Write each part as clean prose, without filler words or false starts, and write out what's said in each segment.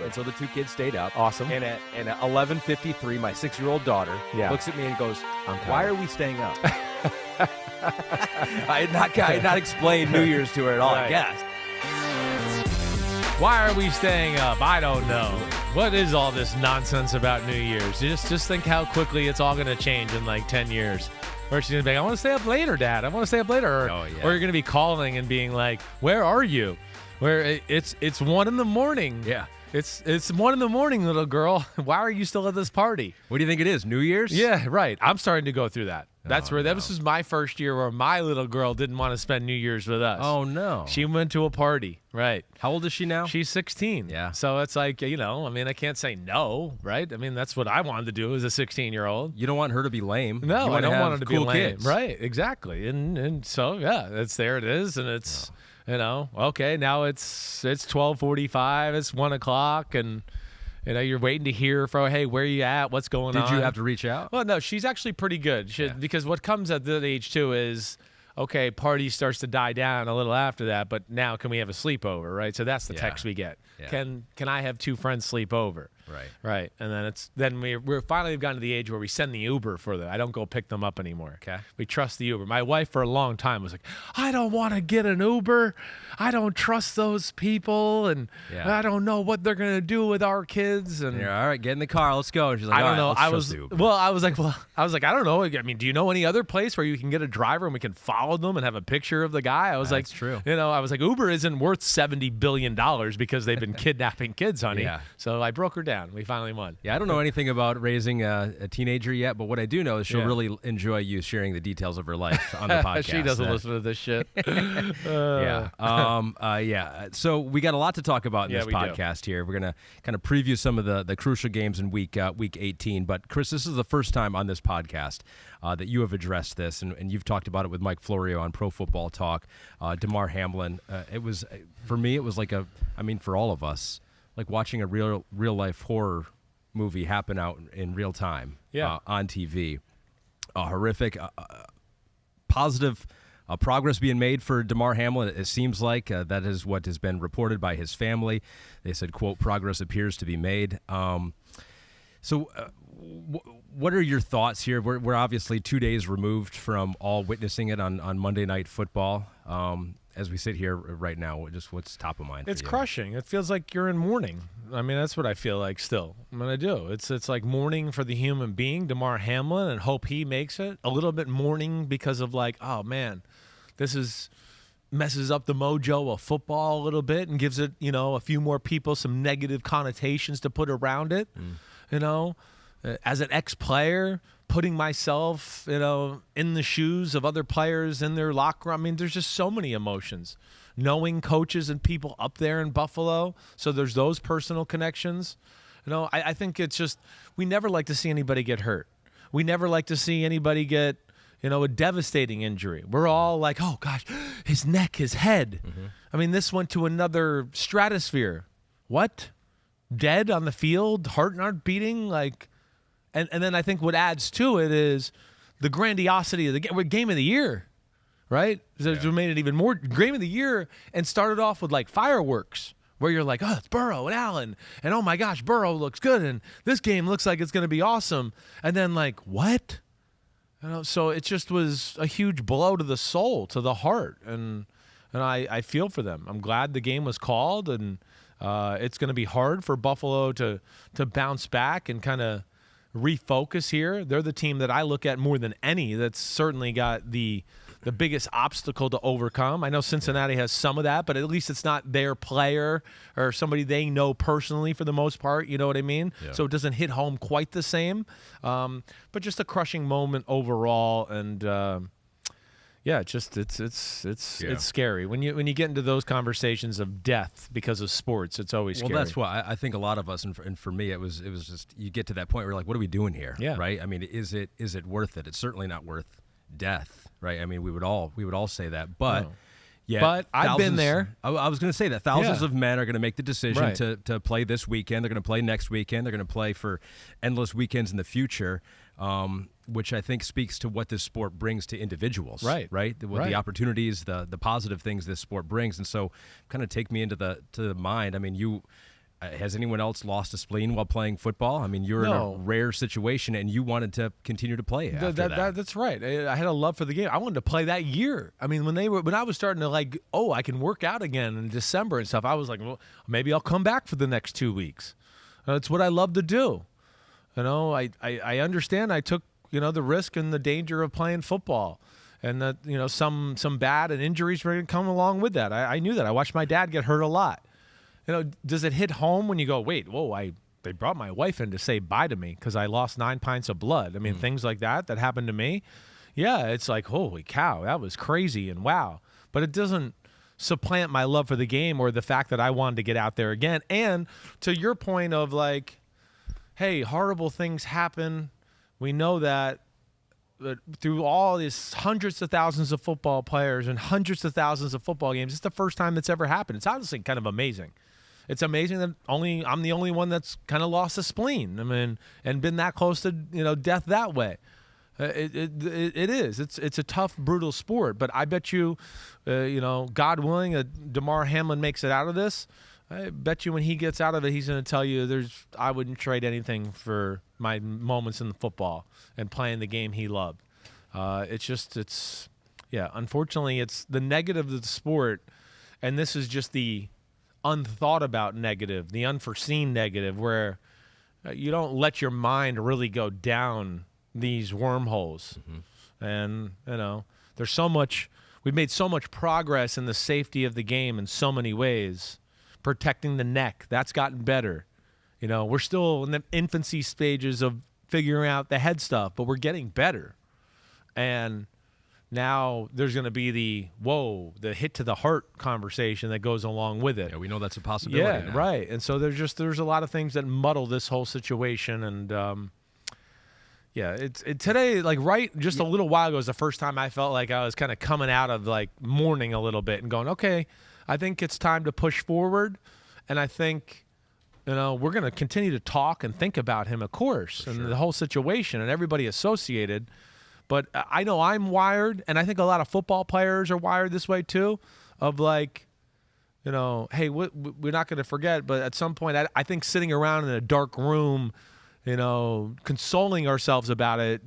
And so the two kids stayed up. Awesome. And at 11:53, my 6-year-old daughter looks at me and goes, "Why are we staying up?" I had not explained New Year's to her at all, I guess. Why are we staying up? I don't know. What is all this nonsense about New Year's? Just think how quickly it's all going to change in like 10 years. Or she's going to be like, I want to stay up later, Dad. I want to stay up later. Or you're going to be calling and being like, where are you? Where it's 1 in the morning. Yeah. It's 1 in the morning, little girl. Why are you still at this party? What do you think it is, New Year's? Yeah, right. I'm starting to go through that. This was my first year where my little girl didn't want to spend New Year's with us. Oh, no. She went to a party, right. How old is she now? She's 16. Yeah. So it's like, I can't say no, right? I mean, that's what I wanted to do as a 16-year-old. You don't want her to be lame. No, I don't want her to be lame. Kids. Right, exactly. And so, yeah, there it is, and it's, okay, now it's 12:45, it's 1 o'clock, and you're waiting to hear from, hey, where are you at? What's going on? Did you have to reach out? Well, no, she's actually pretty good. Because what comes at that age, too, is, okay, party starts to die down a little after that, but now can we have a sleepover, right? So that's the text we get. Yeah. Can I have 2 friends sleep over? Right. And then we're finally gotten to the age where we send the Uber for them. I don't go pick them up anymore. Okay. We trust the Uber. My wife for a long time was like, I don't want to get an Uber. I don't trust those people, and I don't know what they're gonna do with our kids. And you're, all right, get in the car, let's go. And she's like, I don't know. I was like, I don't know. I mean, do you know any other place where you can get a driver and we can follow them and have a picture of the guy? I was like, that's true. I was like, Uber isn't worth $70 billion because they've been kidnapping kids, honey. Yeah. So I broke her down. We finally won. Yeah, I don't know anything about raising a teenager yet, but what I do know is she'll really enjoy you sharing the details of her life on the podcast. She doesn't listen to this shit. So we got a lot to talk about in this podcast here. We're going to kind of preview some of the crucial games in week 18. But, Chris, this is the first time on this podcast that you have addressed this, and you've talked about it with Mike Florio on Pro Football Talk, Damar Hamlin. It was, for me, it was like for all of us, like watching a real-life horror movie happen out in real time on TV. Horrific, positive progress being made for Damar Hamlin. It seems like that is what has been reported by his family. They said, quote, progress appears to be made. What are your thoughts here? We're obviously 2 days removed from all witnessing it on Monday Night Football. As we sit here right now, just what's top of mind for you? It's crushing. It feels like you're in mourning. I mean, that's what I feel like still. I mean, I do. It's like mourning for the human being, Damar Hamlin, and hope he makes it. A little bit mourning because of like, oh, man, messes up the mojo of football a little bit and gives it, a few more people some negative connotations to put around it, As an ex-player, putting myself, in the shoes of other players in their locker room. I mean, there's just so many emotions. Knowing coaches and people up there in Buffalo, so there's those personal connections. I think it's just we never like to see anybody get hurt. We never like to see anybody get, a devastating injury. We're all like, oh, gosh, his neck, his head. Mm-hmm. I mean, this went to another stratosphere. What? Dead on the field, heart not beating, like... And then I think what adds to it is the grandiosity of the game of the year, right? So it made it even more game of the year and started off with like fireworks where you're like, oh, it's Burrow and Allen. And oh my gosh, Burrow looks good. And this game looks like it's going to be awesome. And then like, what? So it just was a huge blow to the soul, to the heart. And I feel for them. I'm glad the game was called. And it's going to be hard for Buffalo to bounce back and kind of refocus here. They're the team that I look at more than any that's certainly got the biggest obstacle to overcome. I know Cincinnati has some of that, but at least it's not their player or somebody they know personally for the most part, you know what I mean? Yeah. So it doesn't hit home quite the same. But just a crushing moment overall, and it's scary when you get into those conversations of death because of sports. It's always scary. Well, that's why I think a lot of us, and for me, it was just you get to that point where you're like, what are we doing here? Yeah. Right. I mean, is it worth it? It's certainly not worth death, right? I mean, we would all say that, but. No. Yeah, but I've been there. I was going to say that thousands of men are going to make the decision to play this weekend. They're going to play next weekend. They're going to play for endless weekends in the future, which I think speaks to what this sport brings to individuals. Right. The opportunities, the positive things this sport brings, and so kind of take me into the mind. I mean, Has anyone else lost a spleen while playing football? I mean, you're in a rare situation, and you wanted to continue to play after that. That's right. I had a love for the game. I wanted to play that year. I mean, when I was starting to like, I can work out again in December and stuff, I was like, well, maybe I'll come back for the next 2 weeks. It's what I love to do. I understand. I took the risk and the danger of playing football, and that some bad and injuries were going to come along with that. I knew that. I watched my dad get hurt a lot. Does it hit home when you go, wait, they brought my wife in to say bye to me because I lost 9 pints of blood? I mean, things like that happened to me. Yeah, it's like, holy cow, that was crazy and wow. But it doesn't supplant my love for the game or the fact that I wanted to get out there again. And to your point of like, hey, horrible things happen. We know that through all these hundreds of thousands of football players and hundreds of thousands of football games, it's the first time that's ever happened. It's honestly kind of amazing. It's amazing that I'm the only one that's kind of lost a spleen. I mean, and been that close to death that way. It is. It's a tough, brutal sport. But I bet you, God willing, Damar Hamlin makes it out of this. I bet you when he gets out of it, he's going to tell you, I wouldn't trade anything for my moments in the football and playing the game he loved. Unfortunately, it's the negative of the sport, and this is just the unthought about negative, the unforeseen negative, where you don't let your mind really go down these wormholes. And there's so much. We've made so much progress in the safety of the game in so many ways. Protecting the neck, that's gotten better. We're still in the infancy stages of figuring out the head stuff, but we're getting better. And now there's going to be the hit to the heart conversation that goes along with it. Yeah, we know that's a possibility. Yeah, now. Right. And so there's a lot of things that muddle this whole situation. And today, like just a little while ago, was the first time I felt like I was kind of coming out of like mourning a little bit and going, okay, I think it's time to push forward. And I think we're going to continue to talk and think about him, of course, and the whole situation and everybody associated. But I know I'm wired, and I think a lot of football players are wired this way too, of like, hey, we're not going to forget. But at some point, I think sitting around in a dark room, consoling ourselves about it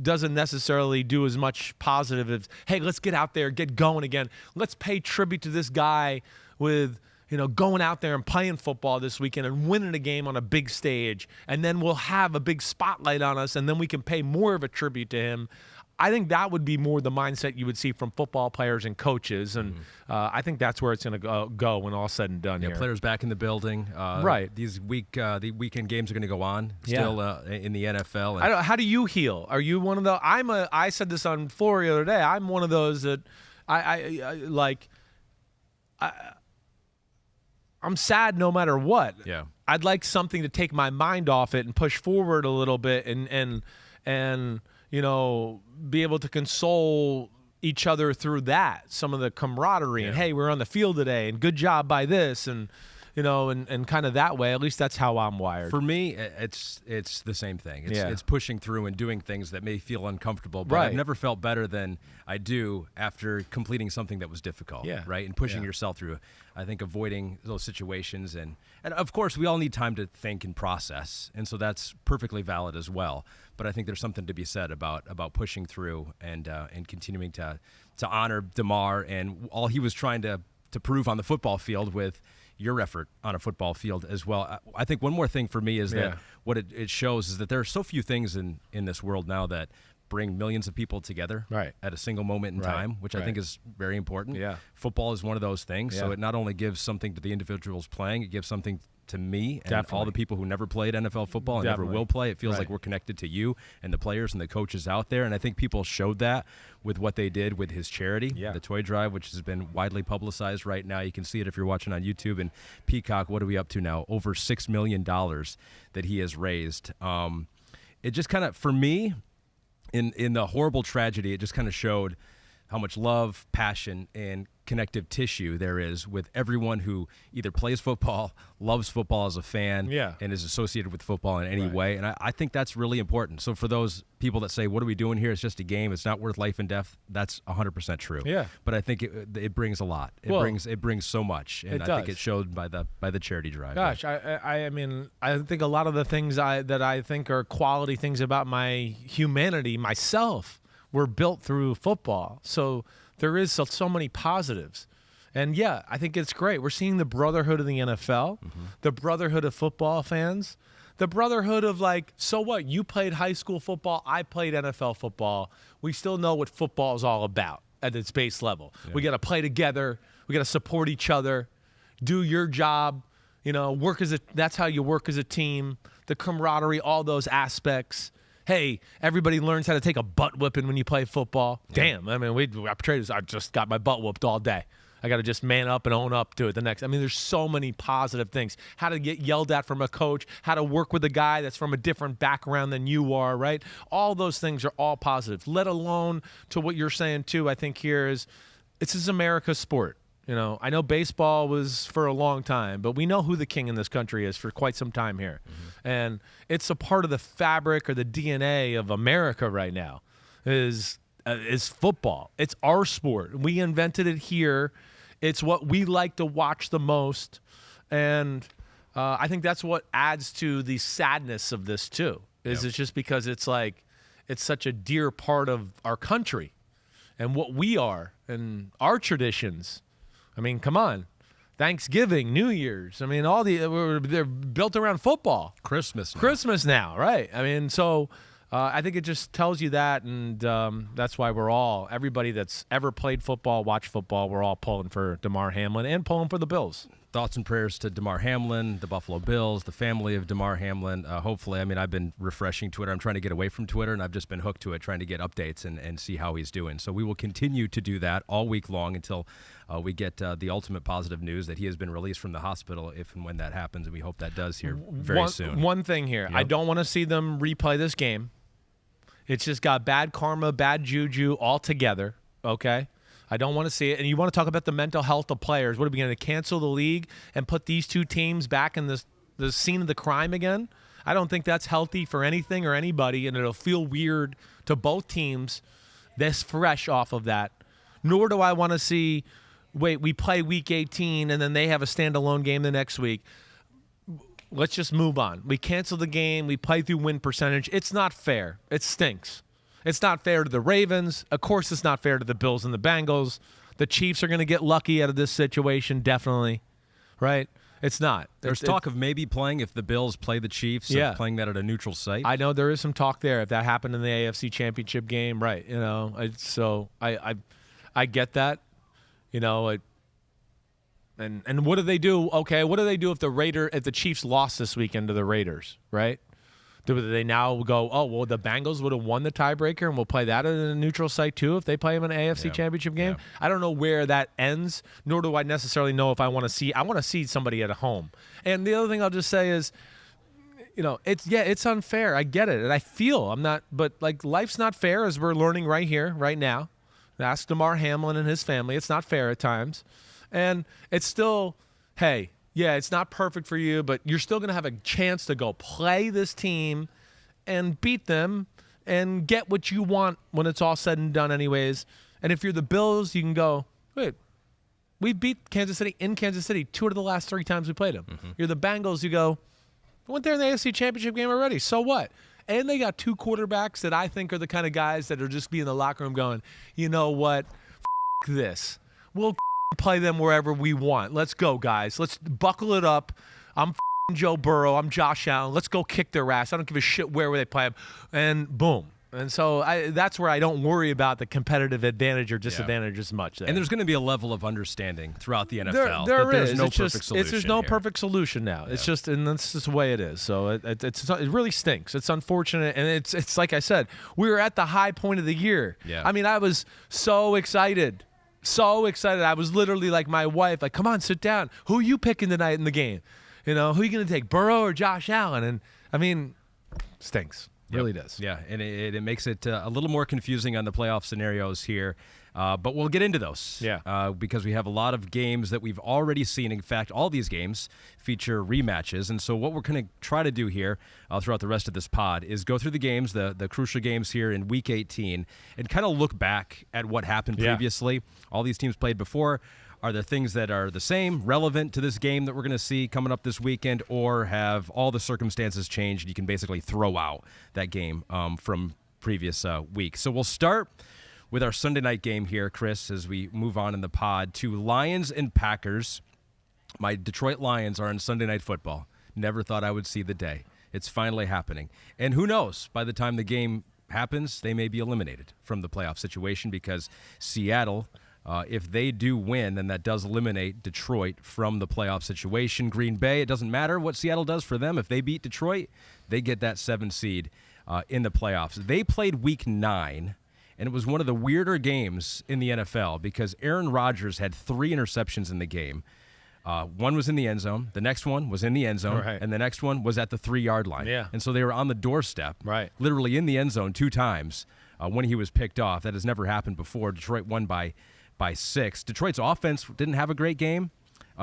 doesn't necessarily do as much positive as, hey, let's get out there, get going again. Let's pay tribute to this guy with going out there and playing football this weekend and winning a game on a big stage, and then we'll have a big spotlight on us, and then we can pay more of a tribute to him. I think that would be more the mindset you would see from football players and coaches, and I think that's where it's going to go when all's said and done. Yeah, here. Players back in the building. Right. These the weekend games are going to go on still in the NFL. And how do you heal? Are you one of the? I said this on floor the other day. I'm one of those that I'm sad no matter what. Yeah. I'd like something to take my mind off it and push forward a little bit and be able to console each other through that. Some of the camaraderie and, hey, we're on the field today and good job by this and kind of that way. At least that's how I'm wired. For me, it's the same thing. It's pushing through and doing things that may feel uncomfortable, but I've never felt better than I do after completing something that was difficult, right? And pushing yourself through. I think avoiding those situations and of course we all need time to think and process, and so that's perfectly valid as well. But I think there's something to be said about pushing through and continuing to honor Damar and all he was trying to prove on the football field with your effort on a football field as well. I think one more thing for me is that what it shows is that there are so few things in this world now that bring millions of people together at a single moment in time, which I think is very important. Yeah. Football is one of those things. Yeah. So it not only gives something to the individuals playing, it gives something to me and all the people who never played NFL football and never will play. It feels like we're connected to you and the players and the coaches out there. And I think people showed that with what they did with his charity, the toy drive, which has been widely publicized right now. You can see it if you're watching on YouTube. And Peacock, what are we up to now? Over $6 million that he has raised. It just kind of, for me, in the horrible tragedy, it just kind of showed how much love, passion, and connective tissue there is with everyone who either plays football, loves football as a fan, and is associated with football in any way. And I think that's really important. So for those people that say, what are we doing here? It's just a game. It's not worth life and death. That's 100% true. Yeah. But I think it brings a lot. It brings so much. And I think it showed by the charity drive. Gosh, I mean, I think a lot of the things that I think are quality things about my humanity, myself, were built through football. So there is so many positives. And, yeah, I think it's great. We're seeing the brotherhood of the NFL, the brotherhood of football fans, the brotherhood of, like, so what? You played high school football. I played NFL football. We still know what football is all about at its base level. Yeah. We got to play together. We got to support each other, do your job, that's how you work as a team, the camaraderie, all those aspects. Hey, everybody learns how to take a butt whipping when you play football. Yeah. Damn, I mean, I just got my butt whooped all day. I got to just man up and own up to it the next. I mean, there's so many positive things. How to get yelled at from a coach, how to work with a guy that's from a different background than you are, right? All those things are all positives, let alone to what you're saying, too, I think here is this is America's sport. I know baseball was for a long time, but we know who the king in this country is for quite some time here. And it's a part of the fabric or the DNA of America right now is football. It's our sport. We invented it here. It's what we like to watch the most. And I think that's what adds to the sadness of this, too, is it's just because it's like it's such a dear part of our country and what we are and our traditions. I mean, come on. Thanksgiving, New Year's. I mean, they're built around football. Christmas now, right? I mean, so I think it just tells you that, and that's why everybody that's ever played football, watched football, we're all pulling for Damar Hamlin and pulling for the Bills. Thoughts and prayers to Damar Hamlin, the Buffalo Bills, the family of Damar Hamlin. Hopefully, I mean, I've been refreshing Twitter. I'm trying to get away from Twitter, and I've just been hooked to it, trying to get updates and see how he's doing. So we will continue to do that all week long until we get the ultimate positive news that he has been released from the hospital, if and when that happens, and we hope that does here very soon. One thing here. Yep. I don't want to see them replay this game. It's just got bad karma, bad juju all together, okay? I don't want to see it. And you want to talk about the mental health of players. What are we going to cancel the league and put these two teams back in the scene of the crime again? I don't think that's healthy for anything or anybody, and it'll feel weird to both teams this fresh off of that. Nor do I want to see, we play week 18 and then they have a standalone game the next week. Let's just move on. We cancel the game. We play through win percentage. It's not fair. It stinks. It's not fair to the Ravens. Of course, it's not fair to the Bills and the Bengals. The Chiefs are going to get lucky out of this situation, definitely, right? It's not. There's talk of maybe playing if the Bills play the Chiefs, playing that at a neutral site. I know there is some talk there if that happened in the AFC Championship game, right? So I get that, And what do they do? Okay, what do they do if the Chiefs lost this weekend to the Raiders, right? Do they now go, the Bengals would have won the tiebreaker and we'll play that at a neutral site too if they play them in an AFC Championship game? Yeah. I don't know where that ends, nor do I necessarily know if I want to see somebody at home. And the other thing I'll just say is, it's unfair. I get it. And I feel but life's not fair as we're learning right here, right now. Ask Damar Hamlin and his family. It's not fair at times. And it's still, hey, yeah, it's not perfect for you, but you're still going to have a chance to go play this team and beat them and get what you want when it's all said and done anyways. And if you're the Bills, you can go, wait, we beat Kansas City in Kansas City 2 out of the last 3 times we played them. Mm-hmm. You're the Bengals, you go, I went there in the AFC Championship game already, so what? And they got 2 quarterbacks that I think are the kind of guys that are just be in the locker room going, you know what, this. We'll play them wherever we want. Let's go, guys. Let's buckle it up. I'm Joe Burrow. I'm Josh Allen. Let's go kick their ass. I don't give a shit where they play them. And boom. And so that's where I don't worry about the competitive advantage or disadvantage as much. There. And there's going to be a level of understanding throughout the NFL. There's no perfect solution. There's no perfect solution now. Yeah. It's just, and that's just the way it is. So it really stinks. It's unfortunate, and it's like I said, we were at the high point of the year. Yeah. I mean, I was so excited. So excited. I was literally like my wife, like, come on, sit down. Who are you picking tonight in the game? Who are you going to take, Burrow or Josh Allen? And, I mean, stinks. Really does. Yeah, and it makes it a little more confusing on the playoff scenarios here. But we'll get into those because we have a lot of games that we've already seen. In fact, all these games feature rematches. And so what we're going to try to do here throughout the rest of this pod is go through the games, the crucial games here in Week 18, and kind of look back at what happened previously. All these teams played before. Are there things that are the same, relevant to this game that we're going to see coming up this weekend, or have all the circumstances changed and you can basically throw out that game from previous week? So we'll start with our Sunday night game here, Chris, as we move on in the pod to Lions and Packers. My Detroit Lions are in Sunday Night Football. Never thought I would see the day. It's finally happening. And who knows, by the time the game happens, they may be eliminated from the playoff situation because Seattle, if they do win, then that does eliminate Detroit from the playoff situation. Green Bay, it doesn't matter what Seattle does for them. If they beat Detroit, they get that 7 seed in the playoffs. They played Week 9, and it was one of the weirder games in the NFL because Aaron Rodgers had 3 interceptions in the game. One was in the end zone. The next one was in the end zone. Right. And the next one was at the 3-yard line. Yeah. And so they were on the doorstep, literally in the end zone 2 times when he was picked off. That has never happened before. Detroit won by 6. Detroit's offense didn't have a great game.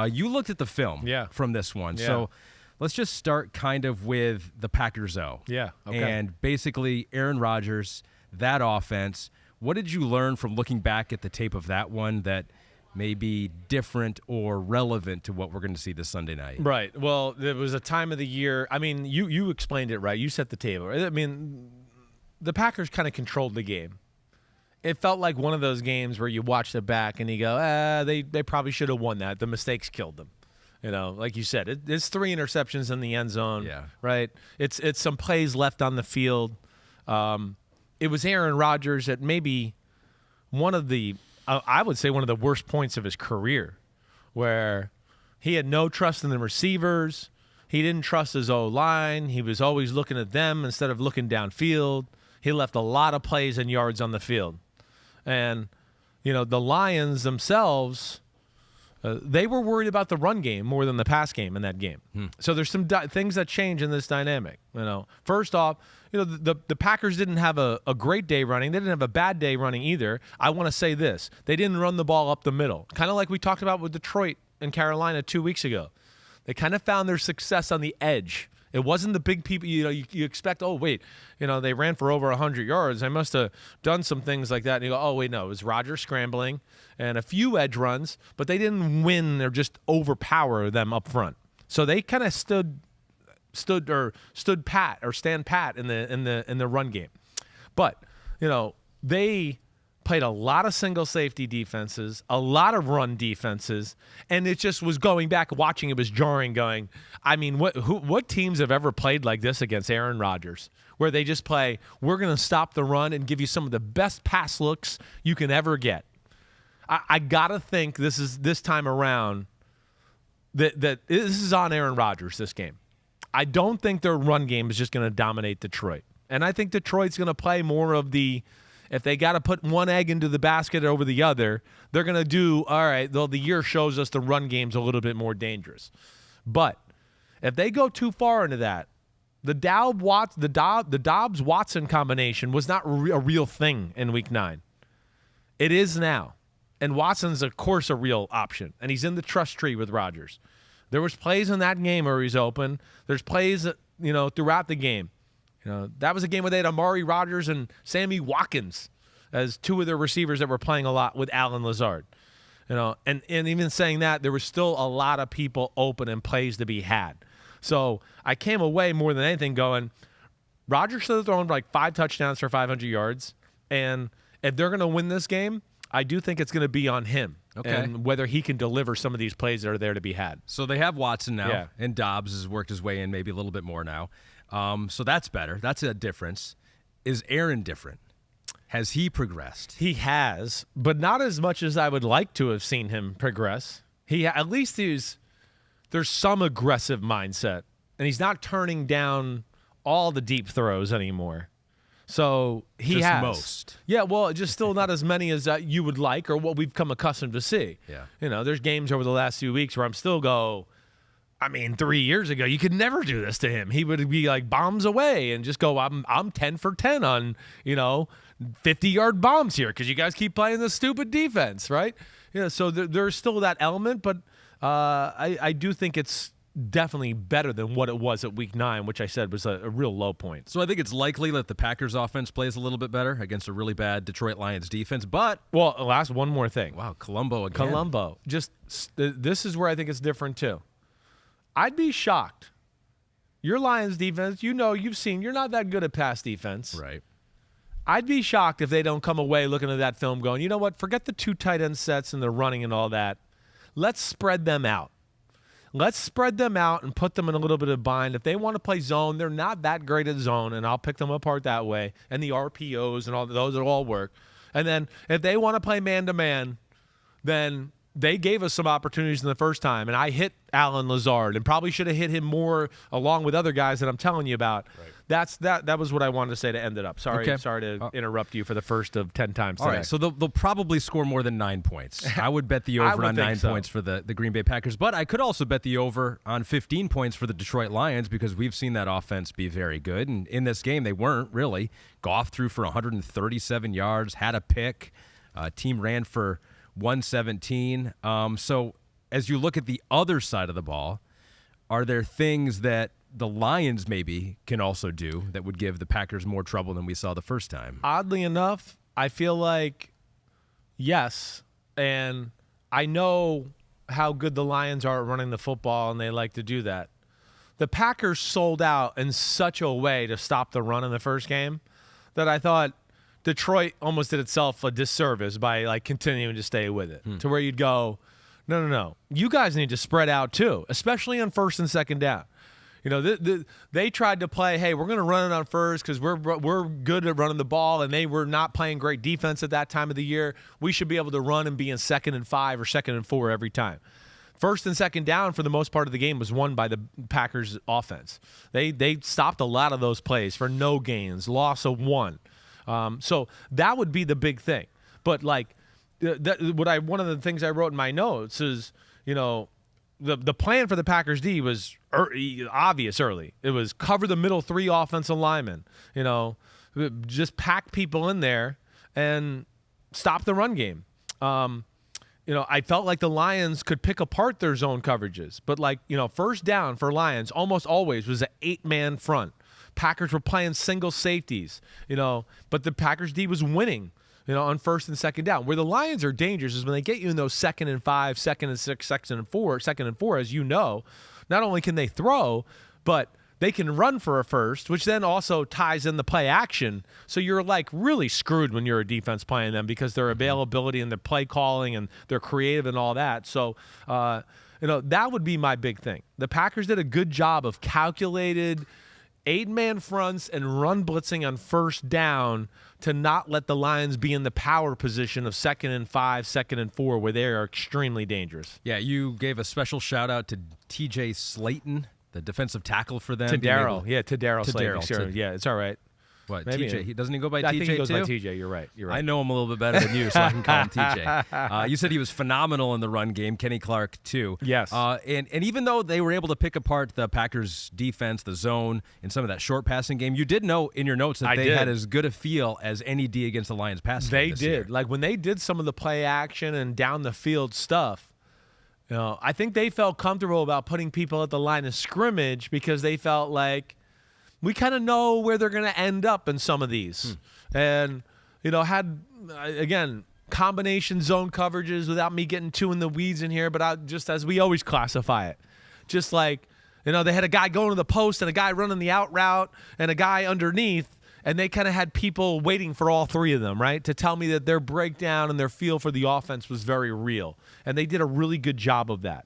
You looked at the film from this one. Yeah. So let's just start kind of with the Packers-O. Yeah, okay. And basically Aaron Rodgers, that offense. What did you learn from looking back at the tape of that one that may be different or relevant to what we're going to see this Sunday night? Right. Well, there was a time of the year. I mean, you explained it right. You set the table. I mean, the Packers kind of controlled the game. It felt like one of those games where you watch it back and you go, they probably should have won that. The mistakes killed them. You know, like you said, it's 3 interceptions in the end zone. Yeah. Right. It's some plays left on the field. It was Aaron Rodgers at maybe one of the, I would say one of the worst points of his career, where he had no trust in the receivers. He didn't trust his O-line. He was always looking at them instead of looking downfield. He left a lot of plays and yards on the field. And, you know, the Lions themselves, they were worried about the run game more than the pass game in that game. So there's some things that change in this dynamic. You know, first off, you know, the Packers didn't have a great day running. They didn't have a bad day running either. I want to say this. They didn't run the ball up the middle, kind of like we talked about with Detroit and Carolina 2 weeks ago. They kind of found their success on the edge. It wasn't the big people, you know, you expect, oh, wait, you know, they ran for over 100 yards. They must have done some things like that. And you go, oh, wait, no, it was Rodgers scrambling and a few edge runs, but they didn't win or just overpower them up front. So they kind of stand pat in the run game. But, you know, they played a lot of single safety defenses, a lot of run defenses, and it just was going back, watching it was jarring, going, I mean, what teams have ever played like this against Aaron Rodgers, where they just play, we're going to stop the run and give you some of the best pass looks you can ever get. I got to think this time around that this is on Aaron Rodgers, this game. I don't think their run game is just going to dominate Detroit. And I think Detroit's going to play more of the, if they got to put one egg into the basket over the other, they're going to do, all right, though the year shows us the run game's a little bit more dangerous. But if they go too far into that, the Dobbs-Watson combination was not a real thing in Week 9. It is now. And Watson's, of course, a real option. And he's in the trust tree with Rodgers. There was plays in that game where he's open. There's plays, you know, throughout the game. You know, that was a game where they had Amari Rodgers and Sammy Watkins as 2 of their receivers that were playing a lot with Allen Lazard. You know, and even saying that, there was still a lot of people open and plays to be had. So I came away more than anything going, Rodgers should have thrown like 5 touchdowns for 500 yards. And if they're going to win this game, I do think it's going to be on him. Okay. And whether he can deliver some of these plays that are there to be had. So they have Watson now, and Dobbs has worked his way in maybe a little bit more now. So that's better. That's a difference. Is Aaron different? Has he progressed? He has, but not as much as I would like to have seen him progress. At least there's some aggressive mindset, and he's not turning down all the deep throws anymore. So he just has most. Yeah, well, just still not as many as you would like or what we've come accustomed to see. Yeah. You know, there's games over the last few weeks where I'm still I mean, 3 years ago, you could never do this to him. He would be like bombs away and just go, I'm 10 for 10 on, 50-yard bombs here because you guys keep playing this stupid defense, right? So there's still that element, but I do think it's definitely better than what it was at Week 9, which I said was a real low point. So I think it's likely that the Packers offense plays a little bit better against a really bad Detroit Lions defense, but... Well, last one more thing. Wow, Colombo again. Colombo. This is where I think it's different, too. I'd be shocked. Your Lions defense, you've seen, you're not that good at pass defense. Right. I'd be shocked if they don't come away looking at that film going, you know what, forget the 2 tight end sets and the running and all that. Let's spread them out. Let's spread them out and put them in a little bit of bind. If they want to play zone, they're not that great at zone, and I'll pick them apart that way. And the RPOs and all those will all work. And then if they want to play man-to-man, then they gave us some opportunities in the first time, and I hit Alan Lazard and probably should have hit him more along with other guys that I'm telling you about. Right. That was what I wanted to say to end it up. Sorry to interrupt you for the first of 10 times today. All right, so they'll probably score more than 9 points. I would bet the over on 9 points for the Green Bay Packers, but I could also bet the over on 15 points for the Detroit Lions because we've seen that offense be very good, and in this game they weren't really. Goff threw for 137 yards, had a pick. Team ran for 117. So as you look at the other side of the ball, are there things that the Lions maybe can also do that would give the Packers more trouble than we saw the first time? Oddly enough, I feel like yes, and I know how good the Lions are at running the football, and they like to do that. The Packers sold out in such a way to stop the run in the first game that I thought Detroit almost did itself a disservice by continuing to stay with it to where you'd go, no. You guys need to spread out too, especially on first and second down. They tried to play, hey, we're going to run it on first because we're good at running the ball, and they were not playing great defense at that time of the year. We should be able to run and be in 2nd and 5 or 2nd and 4 every time. First and second down for the most part of the game was won by the Packers offense. They stopped a lot of those plays for no gains, loss of 1. So that would be the big thing. But one of the things I wrote in my notes is, the plan for the Packers D was obvious early. It was cover the middle 3 offensive linemen, just pack people in there and stop the run game. I felt like the Lions could pick apart their zone coverages, but first down for Lions almost always was an 8-man front. Packers were playing single safeties, but the Packers D was winning, on first and second down. Where the Lions are dangerous is when they get you in those 2nd and 5, 2nd and 6, 2nd and 4, as you know, not only can they throw, but they can run for a first, which then also ties in the play action. So you're really screwed when you're a defense playing them because their availability and their play calling and they're creative and all that. So, that would be my big thing. The Packers did a good job of calculated 8-man fronts and run blitzing on first down to not let the Lions be in the power position of 2nd and 5, 2nd and 4, where they are extremely dangerous. Yeah, you gave a special shout-out to TJ Slayton, the defensive tackle for them. To Darryl Slayton. Sure. Yeah, it's all right. What, maybe TJ? Doesn't he go by TJ I think he goes too? by TJ. You're right. I know him a little bit better than you, so I can call him TJ. You said he was phenomenal in the run game. Kenny Clark, too. Yes. And even though they were able to pick apart the Packers' defense, the zone, and some of that short passing game, you did know in your notes that they had as good a feel as any D against the Lions passing game this year. Like when they did some of the play action and down the field stuff, I think they felt comfortable about putting people at the line of scrimmage because they felt like we kind of know where they're going to end up in some of these. And, had, again, combination zone coverages without me getting too in the weeds in here, but just as we always classify it. Just like, they had a guy going to the post and a guy running the out route and a guy underneath, and they kind of had people waiting for all 3 of them, right, to tell me that their breakdown and their feel for the offense was very real. And they did a really good job of that.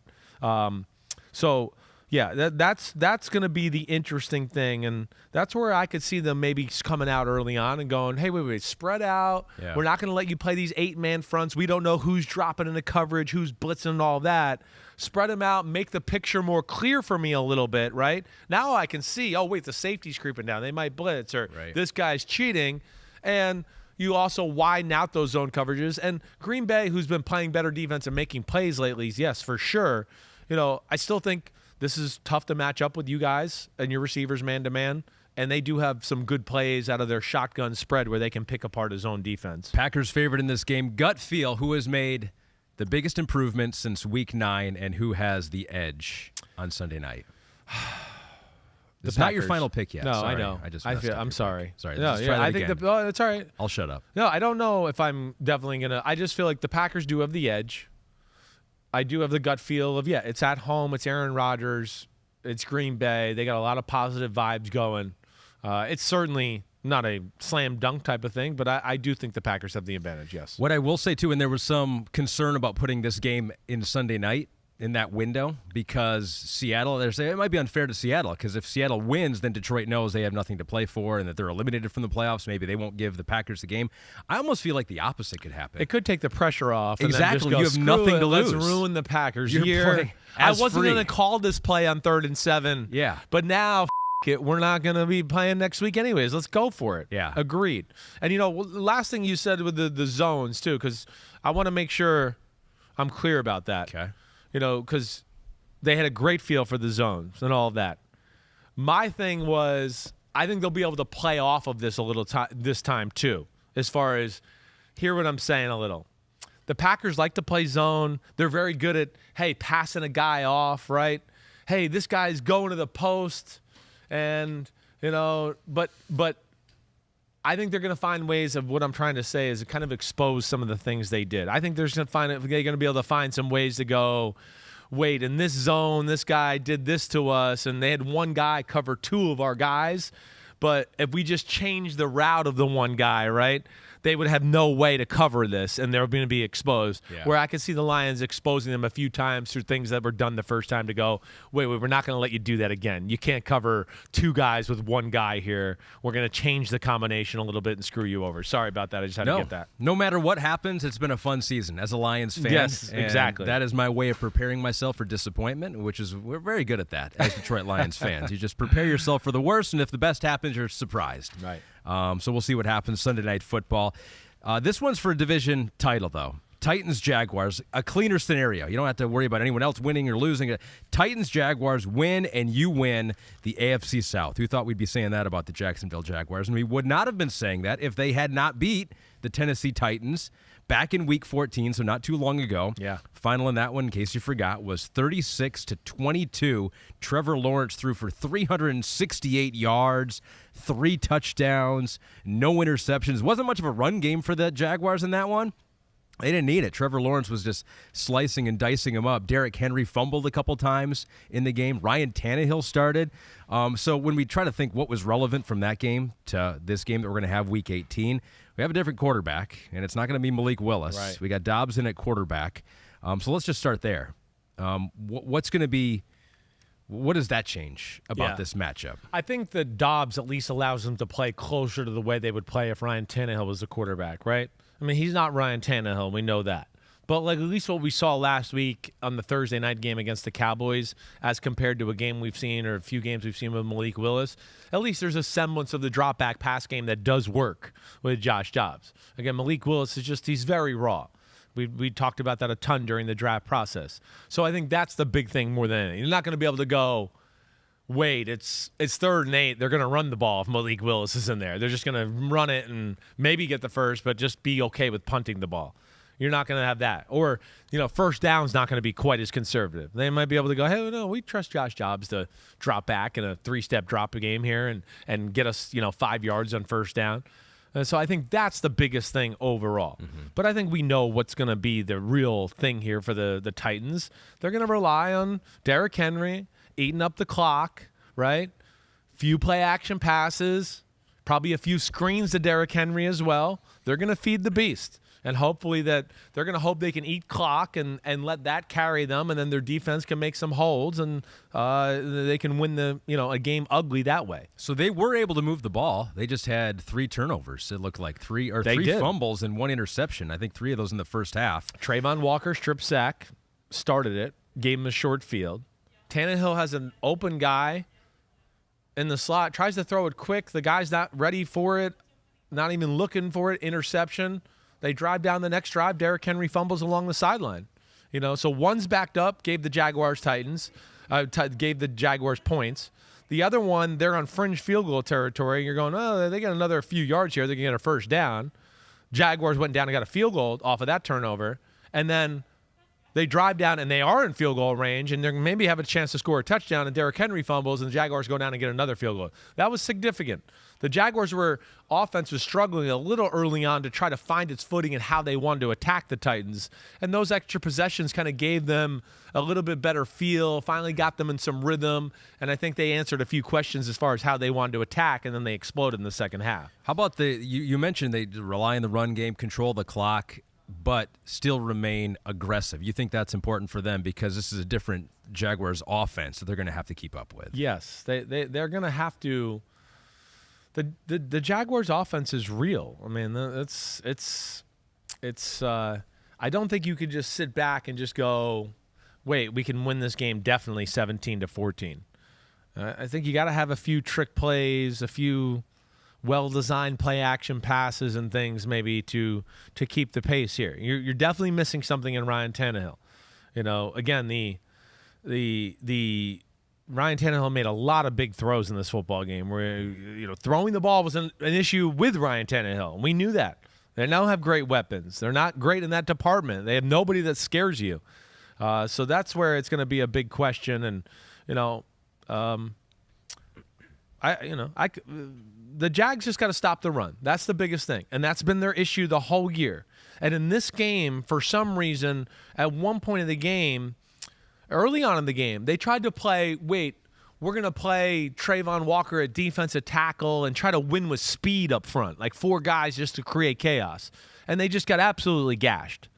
Yeah, that's going to be the interesting thing, and that's where I could see them maybe coming out early on and going, hey, wait, spread out. Yeah. We're not going to let you play these 8-man fronts. We don't know who's dropping into coverage, who's blitzing and all that. Spread them out, make the picture more clear for me a little bit, right? Now I can see, the safety's creeping down. They might blitz, or this guy's cheating, and you also widen out those zone coverages. And Green Bay, who's been playing better defense and making plays lately, yes, for sure. I still think this is tough to match up with you guys and your receivers man-to-man. And they do have some good plays out of their shotgun spread where they can pick apart his own defense. Packers favorite in this game. Gut feel, who has made the biggest improvement since Week 9 and who has the edge on Sunday night? It's not your final pick yet. No, sorry. I know. I'm sorry. Sorry. No, yeah, I think that's all right. I'll shut up. No, I don't know if I'm definitely going to. I just feel like the Packers do have the edge. I do have the gut feel of, it's at home. It's Aaron Rodgers. It's Green Bay. They got a lot of positive vibes going. It's certainly not a slam dunk type of thing, but I do think the Packers have the advantage, yes. What I will say, too, and there was some concern about putting this game in Sunday night in that window because Seattle, they're saying it might be unfair to Seattle because if Seattle wins, then Detroit knows they have nothing to play for and that they're eliminated from the playoffs. Maybe they won't give the Packers the game. I almost feel like the opposite could happen. It could take the pressure off. Exactly. And then you just have go, nothing to lose. Let's ruin the Packers You're year. I wasn't going to call this play on 3rd and 7. Yeah. But now, it, we're not going to be playing next week anyways. Let's go for it. Yeah. Agreed. And, last thing you said with the zones, too, because I want to make sure I'm clear about that. Okay. Because they had a great feel for the zones and all of that. My thing was, I think they'll be able to play off of this a little this time, too, as far as hear what I'm saying a little. The Packers like to play zone. They're very good at, passing a guy off, right? Hey, this guy's going to the post. And, but I think they're going to find ways of what I'm trying to say is to kind of expose some of the things they did. I think they're going to be able to find some ways to go, wait, in this zone, this guy did this to us, and they had one guy cover 2 of our guys. But if we just change the route of the one guy, right, they would have no way to cover this, and they're going to be exposed. Yeah. Where I could see the Lions exposing them a few times through things that were done the first time to go, wait, we're not going to let you do that again. You can't cover 2 guys with one guy here. We're going to change the combination a little bit and screw you over. Sorry about that. I just had to get that. No matter what happens, it's been a fun season as a Lions fan. Yes, exactly. That is my way of preparing myself for disappointment, we're very good at that as Detroit Lions fans. You just prepare yourself for the worst, and if the best happens, you're surprised. Right. So we'll see what happens Sunday Night Football. This one's for a division title, though. Titans-Jaguars, a cleaner scenario. You don't have to worry about anyone else winning or losing. Titans-Jaguars win, and you win the AFC South. Who thought we'd be saying that about the Jacksonville Jaguars? And we would not have been saying that if they had not beat the Tennessee Titans back in Week 14, so not too long ago. Yeah. Final in that one, in case you forgot, was 36-22. Trevor Lawrence threw for 368 yards, 3 touchdowns, no interceptions. Wasn't much of a run game for the Jaguars in that one. They didn't need it. Trevor Lawrence was just slicing and dicing him up. Derrick Henry fumbled a couple times in the game. Ryan Tannehill started. So when we try to think what was relevant from that game to this game that we're going to have Week 18, we have a different quarterback, and it's not going to be Malik Willis. Right. We got Dobbs in at quarterback. So let's just start there. What's going to be – what does that change about this matchup? I think that Dobbs at least allows them to play closer to the way they would play if Ryan Tannehill was the quarterback, right? I mean, he's not Ryan Tannehill. We know that. But at least what we saw last week on the Thursday night game against the Cowboys as compared to a game we've seen or a few games we've seen with Malik Willis, at least there's a semblance of the drop-back pass game that does work with Josh Dobbs. Again, Malik Willis he's very raw. We talked about that a ton during the draft process. So I think that's the big thing more than anything. You're not going to be able to go, wait, it's 3rd and 8. They're going to run the ball if Malik Willis is in there. They're just going to run it and maybe get the first, but just be okay with punting the ball. You're not going to have that. Or, first down's not going to be quite as conservative. They might be able to go, hey, no, we trust Josh Dobbs to drop back in a 3-step drop a game here and get us, 5 yards on first down. So I think that's the biggest thing overall. Mm-hmm. But I think we know what's going to be the real thing here for the Titans. They're going to rely on Derrick Henry eating up the clock, right? Few play-action passes, probably a few screens to Derrick Henry as well. They're going to feed the beast. And hopefully that they're going to hope they can eat clock and let that carry them, and then their defense can make some holds, and they can win a game ugly that way. So they were able to move the ball. They just had 3 turnovers. It looked like three fumbles and 1 interception. I think 3 of those in the first half. Trayvon Walker strip sack, started it, gave him a short field. Tannehill has an open guy in the slot, tries to throw it quick. The guy's not ready for it, not even looking for it, interception. They drive down the next drive. Derrick Henry fumbles along the sideline. So one's backed up, gave the Jaguars Titans. gave the Jaguars points. The other one, they're on fringe field goal territory. You're going, oh, they got another few yards here. They can get a first down. Jaguars went down and got a field goal off of that turnover. And then they drive down, and they are in field goal range, and they maybe have a chance to score a touchdown, and Derrick Henry fumbles, and the Jaguars go down and get another field goal. That was significant. The Jaguars' offense was struggling a little early on to try to find its footing and how they wanted to attack the Titans, and those extra possessions kind of gave them a little bit better feel, finally got them in some rhythm, and I think they answered a few questions as far as how they wanted to attack, and then they exploded in the second half. How about you mentioned they rely on the run game, control the clock, but still remain aggressive. You think that's important for them because this is a different Jaguars offense that they're going to have to keep up with. Yes, they're going to have to. The Jaguars offense is real. I mean, it's. I don't think you could just sit back and just go, wait, we can win this game definitely 17-14. I think you got to have a few trick plays, a few well-designed play-action passes and things maybe to keep the pace here. You're definitely missing something in Ryan Tannehill. You know, again, the Ryan Tannehill made a lot of big throws in this football game where, you know, throwing the ball was an issue with Ryan Tannehill. We knew that. They now have great weapons. They're not great in that department. They have nobody that scares you. So that's where it's going to be a big question. And, you know, the Jags just got to stop the run. That's the biggest thing. And that's been their issue the whole year. And in this game, for some reason, at one point in the game, early on in the game, they tried to play, we're going to play Trayvon Walker at defensive tackle and try to win with speed up front, like 4 guys just to create chaos. And they just got absolutely gashed.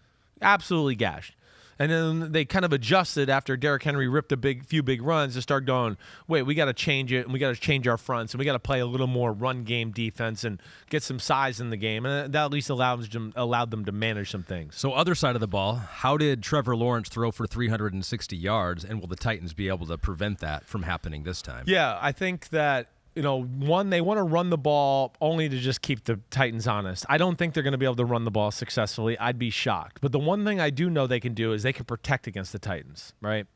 Absolutely gashed. And then they kind of adjusted after Derrick Henry ripped a few big runs to start going, we got to change it, and we got to change our fronts, and we got to play a little more run game defense and get some size in the game. And that at least allowed them to manage some things. So other side of the ball, how did Trevor Lawrence throw for 360 yards, and will the Titans be able to prevent that from happening this time? Yeah, I think that, you know, one, they want to run the ball only to just keep the Titans honest. I don't think they're going to be able to run the ball successfully. I'd be shocked. But the one thing I do know they can do is they can protect against the Titans, right?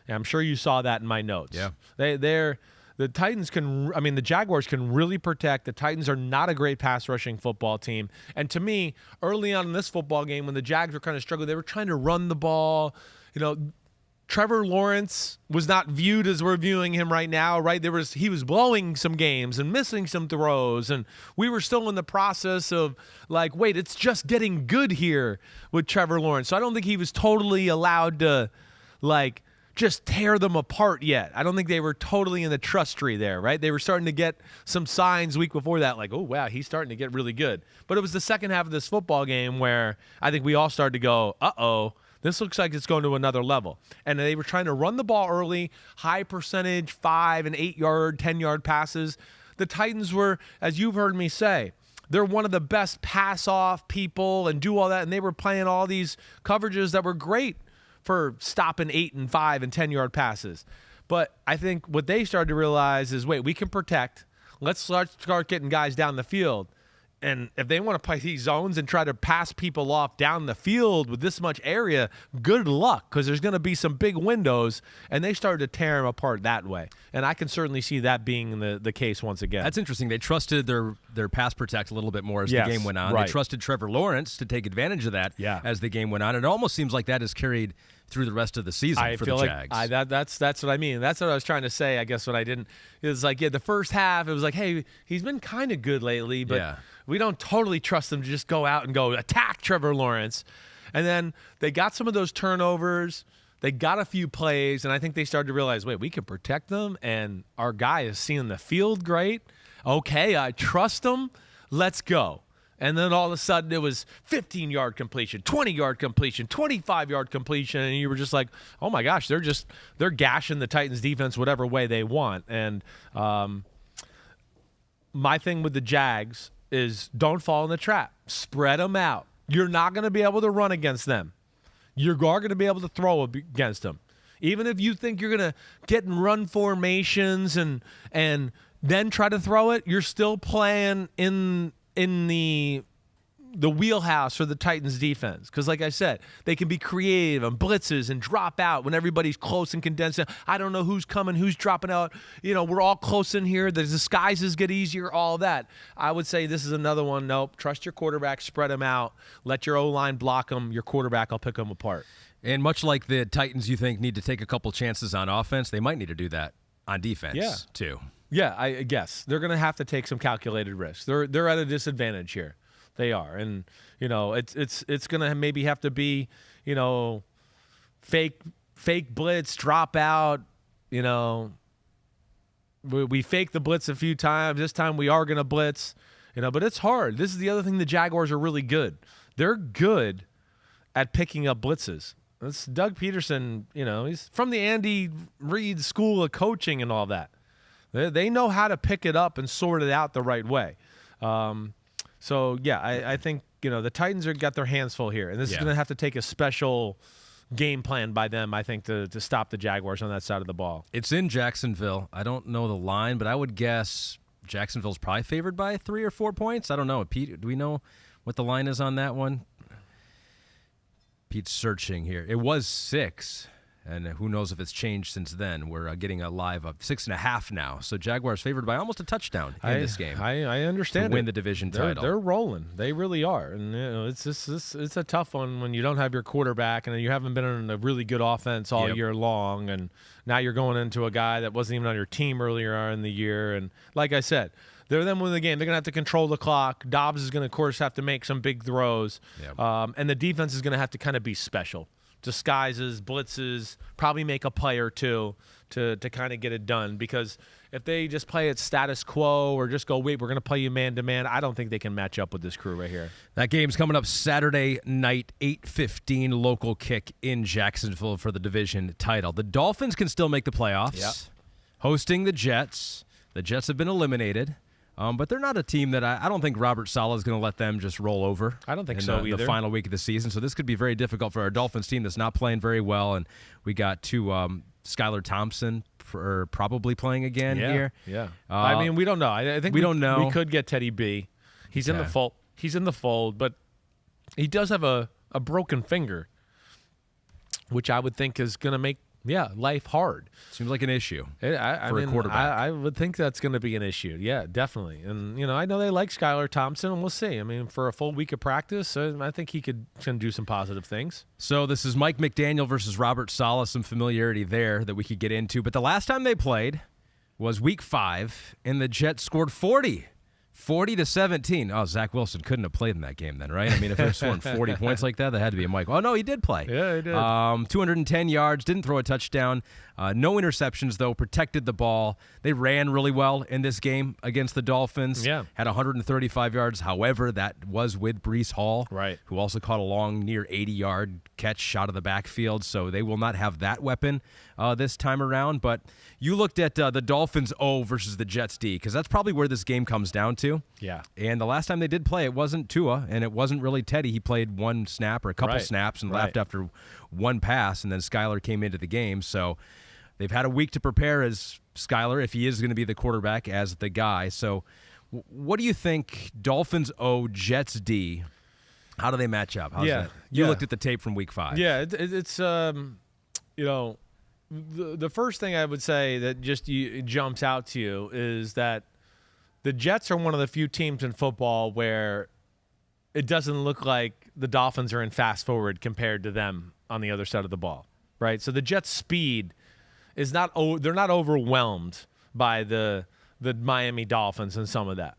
And I'm sure you saw that in my notes. Yeah. The Titans can, I mean, the Jaguars can really protect. The Titans are not a great pass rushing football team. And to me, early on in this football game, when the Jags were kind of struggling, they were trying to run the ball. You know, Trevor Lawrence was not viewed as we're viewing him right now, right? He was blowing some games and missing some throws, and we were still in the process of like, it's just getting good here with Trevor Lawrence. So I don't think he was totally allowed to like just tear them apart yet. I don't think they were totally in the trust tree there, right? They were starting to get some signs week before that, like, oh, wow, he's starting to get really good. But it was the second half of this football game where I think we all started to go, uh-oh, this looks like it's going to another level. And they were trying to run the ball early, high percentage, 5 and 8 yard, 10-yard passes. The Titans were, as you've heard me say, they're one of the best pass-off people and do all that. And they were playing all these coverages that were great for stopping 8 and 5 and 10-yard passes. But I think what they started to realize is, we can protect. Let's start getting guys down the field. And if they want to play these zones and try to pass people off down the field with this much area, good luck, because there's going to be some big windows, and they started to tear them apart that way. And I can certainly see that being the case once again. That's interesting. They trusted their pass protect a little bit more as the game went on. Right. They trusted Trevor Lawrence to take advantage of that as the game went on. It almost seems like that has carried through the rest of the season for the Jags. That's what I mean. That's what I was trying to say, I guess, what I didn't. It was like, the first half, it was like, hey, he's been kind of good lately, but we don't totally trust him to just go out and go attack Trevor Lawrence. And then they got some of those turnovers. They got a few plays, and I think they started to realize, we can protect them, and our guy is seeing the field great. Okay, I trust him. Let's go. And then all of a sudden it was 15-yard completion, 20-yard completion, 25-yard completion, and you were just like, oh my gosh, they're gashing the Titans defense whatever way they want. And my thing with the Jags is don't fall in the trap. Spread them out. You're not going to be able to run against them. You are going to be able to throw against them. Even if you think you're going to get in run formations and then try to throw it, you're still playing in the the wheelhouse for the Titans defense. Because like I said, they can be creative and blitzes and drop out when everybody's close and condensed. I don't know who's coming, who's dropping out. We're all close in here. The disguises get easier, all that. I would say this is another one. Nope. Trust your quarterback. Spread them out. Let your O-line block them. Your quarterback will pick them apart. And much like the Titans, you think, need to take a couple chances on offense, they might need to do that on defense, too. Yeah, I guess. They're going to have to take some calculated risks. They're at a disadvantage here. They are, and it's gonna maybe have to be, fake blitz, drop out. We faked the blitz a few times. This time we are gonna blitz. But it's hard. This is the other thing. The Jaguars are really good. They're good at picking up blitzes. That's Doug Peterson. He's from the Andy Reid School of Coaching and all that. They know how to pick it up and sort it out the right way. So, yeah, I think, the Titans are got their hands full here. And this is going to have to take a special game plan by them, I think, to stop the Jaguars on that side of the ball. It's in Jacksonville. I don't know the line, but I would guess Jacksonville's probably favored by 3 or 4 points. I don't know. Pete, do we know what the line is on that one? Pete's searching here. It was 6. And who knows if it's changed since then. We're getting a live of 6.5 now. So Jaguars favored by almost a touchdown in this game. I understand to win the division title. They're rolling. They really are. And it's a tough one when you don't have your quarterback and you haven't been in a really good offense all year long. And now you're going into a guy that wasn't even on your team earlier in the year. And like I said, they're them winning the game. They're going to have to control the clock. Dobbs is going to, of course, have to make some big throws. Yep. And the defense is going to have to kind of be special. Disguises, blitzes, probably make a play or two to kind of get it done. Because if they just play it status quo or just go, wait, we're going to play you man-to-man, I don't think they can match up with this crew right here. That game's coming up Saturday night, 8:15 local kick in Jacksonville for the division title. The Dolphins can still make the playoffs, hosting the Jets. The Jets have been eliminated. But they're not a team that I don't think Robert Saleh is going to let them just roll over. I don't think so either. The final week of the season. So this could be very difficult for our Dolphins team that's not playing very well. And we got Skylar Thompson probably playing again here. Yeah. I mean, we don't know. I think we don't know. We could get Teddy B. He's in the fold. He's in the fold, but he does have a broken finger, which I would think is going to make life hard. Seems like an issue for a quarterback. I would think that's going to be an issue. Yeah, definitely. And, I know they like Skylar Thompson, and we'll see. I mean, for a full week of practice, I think he can do some positive things. So this is Mike McDaniel versus Robert Saleh, some familiarity there that we could get into. But the last time they played was week 5, and the Jets scored 40-17. Oh, Zach Wilson couldn't have played in that game then, right? I mean, if they're scoring 40 points like that had to be a Mike. Oh, no, he did play. Yeah, he did. 210 yards, didn't throw a touchdown. No interceptions, though, protected the ball. They ran really well in this game against the Dolphins. Yeah. Had 135 yards. However, that was with Breece Hall, right, who also caught a long, near 80-yard catch shot of the backfield. So they will not have that weapon this time around. But you looked at the Dolphins O versus the Jets D, because that's probably where this game comes down to. Yeah. And the last time they did play, it wasn't Tua, and it wasn't really Teddy. He played one snap or a couple snaps and left after one pass, and then Skylar came into the game. So they've had a week to prepare as Skylar, if he is going to be the quarterback, as the guy. So what do you think, Dolphins O, Jets D, how do they match up? How's that? You looked at the tape from week 5. Yeah, it's the first thing I would say that just jumps out to you is that the Jets are one of the few teams in football where it doesn't look like the Dolphins are in fast forward compared to them on the other side of the ball, right? So the Jets' speed is not – they're not overwhelmed by the Miami Dolphins and some of that.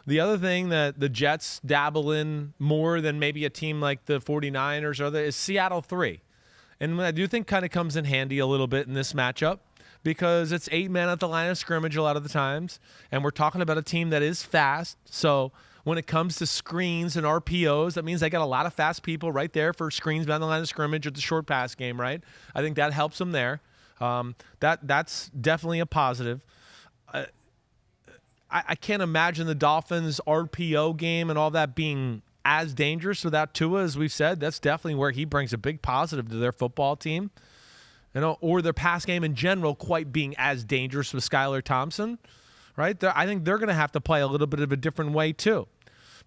The other thing that the Jets dabble in more than maybe a team like the 49ers or is Seattle 3. And I do think kind of comes in handy a little bit in this matchup because it's 8 men at the line of scrimmage a lot of the times, and we're talking about a team that is fast. So when it comes to screens and RPOs, that means they got a lot of fast people right there for screens down the line of scrimmage or the short pass game, right? I think that helps them there. That's definitely a positive. I can't imagine the Dolphins' RPO game and all that being as dangerous without Tua, as we've said. That's definitely where he brings a big positive to their football team, or their pass game in general quite being as dangerous with Skylar Thompson, right? I think they're going to have to play a little bit of a different way too.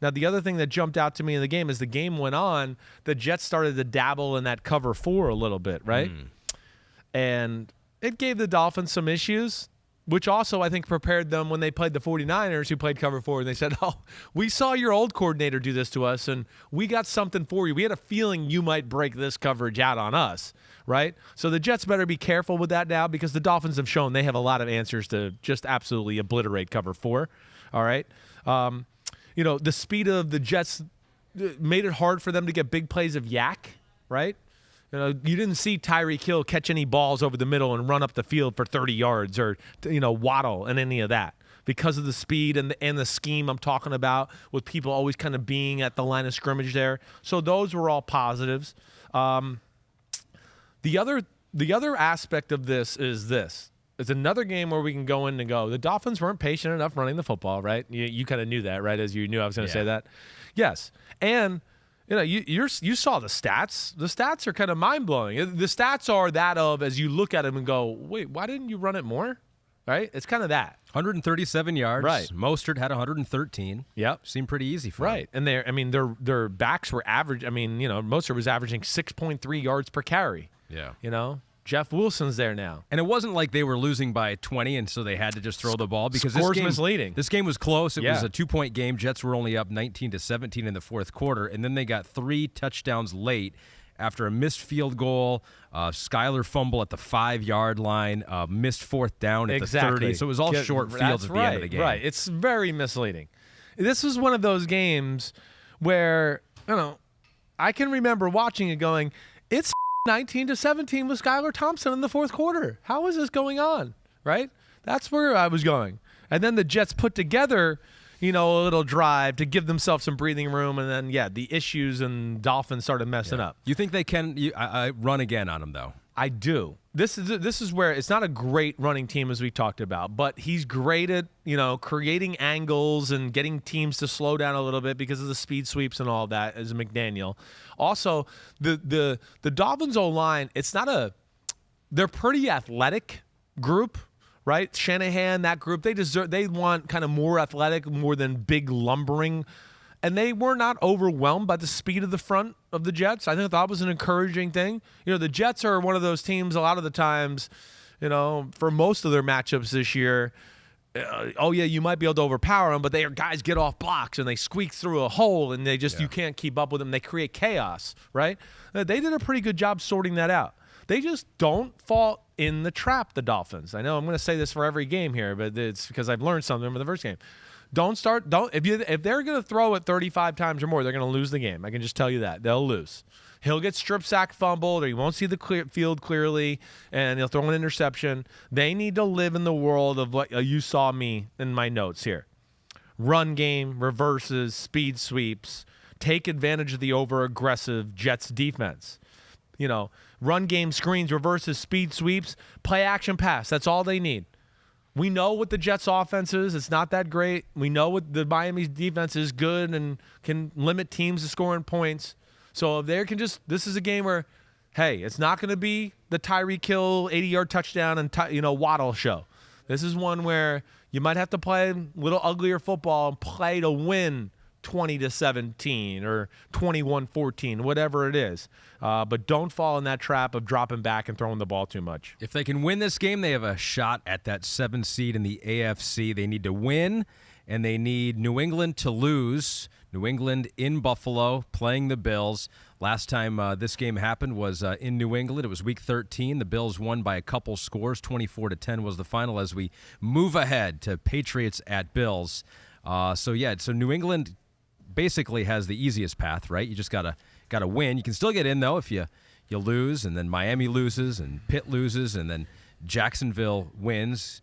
Now, the other thing that jumped out to me in the game as the game went on, the Jets started to dabble in that cover 4 a little bit, right? And it gave the Dolphins some issues, which also I think prepared them when they played the 49ers, who played cover 4, and they said, oh, we saw your old coordinator do this to us, and we got something for you. We had a feeling you might break this coverage out on us, right? So the Jets better be careful with that now, because the Dolphins have shown they have a lot of answers to just absolutely obliterate cover 4, all right? The speed of the Jets made it hard for them to get big plays of yak, right? You didn't see Tyreek Hill catch any balls over the middle and run up the field for 30 yards or, waddle and any of that because of the speed and the scheme I'm talking about, with people always kind of being at the line of scrimmage there. So those were all positives. The other aspect of this is this. It's another game where we can go in and go, the Dolphins weren't patient enough running the football, right? You kind of knew that, right, as you knew I was going to say that? Yes. And you saw the stats. The stats are kind of mind-blowing. The stats are that of, as you look at them and go, wait, why didn't you run it more? Right? It's kind of that. 137 yards. Right. Mostert had 113. Yep. Seemed pretty easy for him. And their backs were average. Mostert was averaging 6.3 yards per carry. Yeah. Jeff Wilson's there now. And it wasn't like they were losing by 20 and so they had to just throw the ball, because misleading. This game was close. It was a 2-point game. Jets were only up 19-17 in the fourth quarter, and then they got 3 touchdowns late after a missed field goal, Skyler fumble at the 5-yard line, missed fourth down at the 30. So it was all short fields at the end of the game. Right. It's very misleading. This was one of those games where, I can remember watching it going, it's 19-17 with Skylar Thompson in the fourth quarter. How is this going on? Right? That's where I was going. And then the Jets put together, a little drive to give themselves some breathing room. And then, the issues and Dolphins started messing up. You think they can run again on them, though? I do. This is where it's not a great running team, as we talked about, but he's great at, creating angles and getting teams to slow down a little bit because of the speed sweeps and all that, as McDaniel. Also, the Dolphins O-line, they're pretty athletic group, right? Shanahan, that group, they want kind of more athletic, more than big lumbering. And they were not overwhelmed by the speed of the front of the Jets. I think that was an encouraging thing. The Jets are one of those teams a lot of the times, for most of their matchups this year, you might be able to overpower them, but guys get off blocks and they squeak through a hole and you can't keep up with them. They create chaos, right? They did a pretty good job sorting that out. They just don't fall in the trap, the Dolphins. I know I'm going to say this for every game here, but it's because I've learned something from the first game. If they're going to throw it 35 times or more, they're going to lose the game. I can just tell you that. They'll lose. He'll get strip sack fumbled, or he won't see the field clearly, and he'll throw an interception. They need to live in the world of what you saw me in my notes here. Run game, reverses, speed sweeps, take advantage of the over-aggressive Jets defense. Run game, screens, reverses, speed sweeps, play action pass. That's all they need. We know what the Jets' offense is. It's not that great. We know what the Miami's defense is, good and can limit teams to scoring points. So if they can this is a game where, hey, it's not going to be the Tyreek Hill 80-yard touchdown and Waddle show. This is one where you might have to play a little uglier football and play to win 20-17 or 21-14, whatever it is. But don't fall in that trap of dropping back and throwing the ball too much. If they can win this game, they have a shot at that 7th seed in the AFC. They need to win, and they need New England to lose. New England in Buffalo playing the Bills. Last time this game happened was in New England. It was Week 13. The Bills won by a couple scores. 24-10 was the final as we move ahead to Patriots at Bills. So New England basically has the easiest path, right? You just gotta win. You can still get in though if you lose, and then Miami loses, and Pitt loses, and then Jacksonville wins.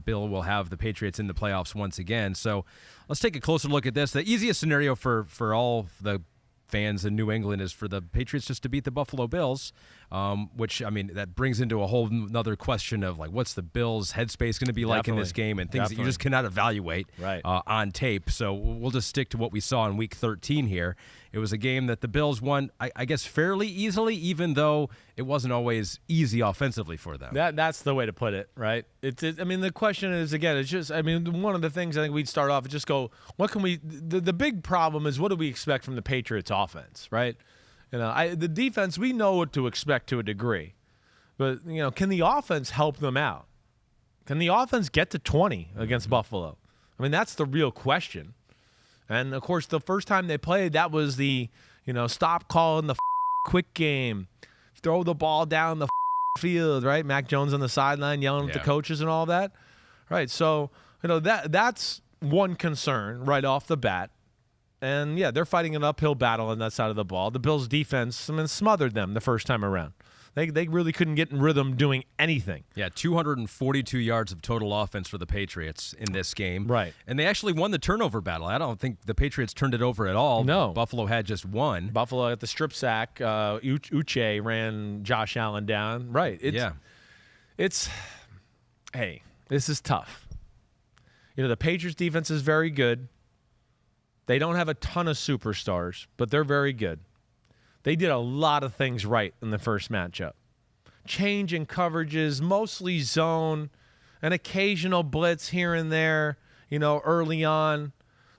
Bill will have the Patriots in the playoffs once again. So let's take a closer look at this. The easiest scenario for all the fans in New England is for the Patriots just to beat the Buffalo Bills. which, I mean, that brings into a whole another question of, like, what's the Bills' headspace going to be like in this game, and things that you just cannot evaluate on tape. So we'll just stick to what we saw in Week 13 here. It was a game that the Bills won, I guess, fairly easily, even though it wasn't always easy offensively for them. That's the way to put it, right? I mean, the question is, again, it's just, I mean, one of the things I think we'd start off is just go, what can we – the big problem is, what do we expect from the Patriots offense, right? The defense, we know what to expect to a degree. But, can the offense help them out? Can the offense get to 20 against Buffalo? I mean, that's the real question. And, of course, the first time they played, that was the, stop calling the quick game, throw the ball down the field, right? Mac Jones on the sideline yelling at the coaches and all that. Right, so, that's one concern right off the bat. And, yeah, they're fighting an uphill battle on that side of the ball. The Bills' defense, smothered them the first time around. They really couldn't get in rhythm doing anything. Yeah, 242 yards of total offense for the Patriots in this game. Right. And they actually won the turnover battle. I don't think the Patriots turned it over at all. No. Buffalo had just one. Buffalo at the strip sack. Uche ran Josh Allen down. Right. Hey, this is tough. The Patriots defense is very good. They don't have a ton of superstars, but they're very good. They did a lot of things right in the first matchup. Change in coverages, mostly zone, an occasional blitz here and there, early on.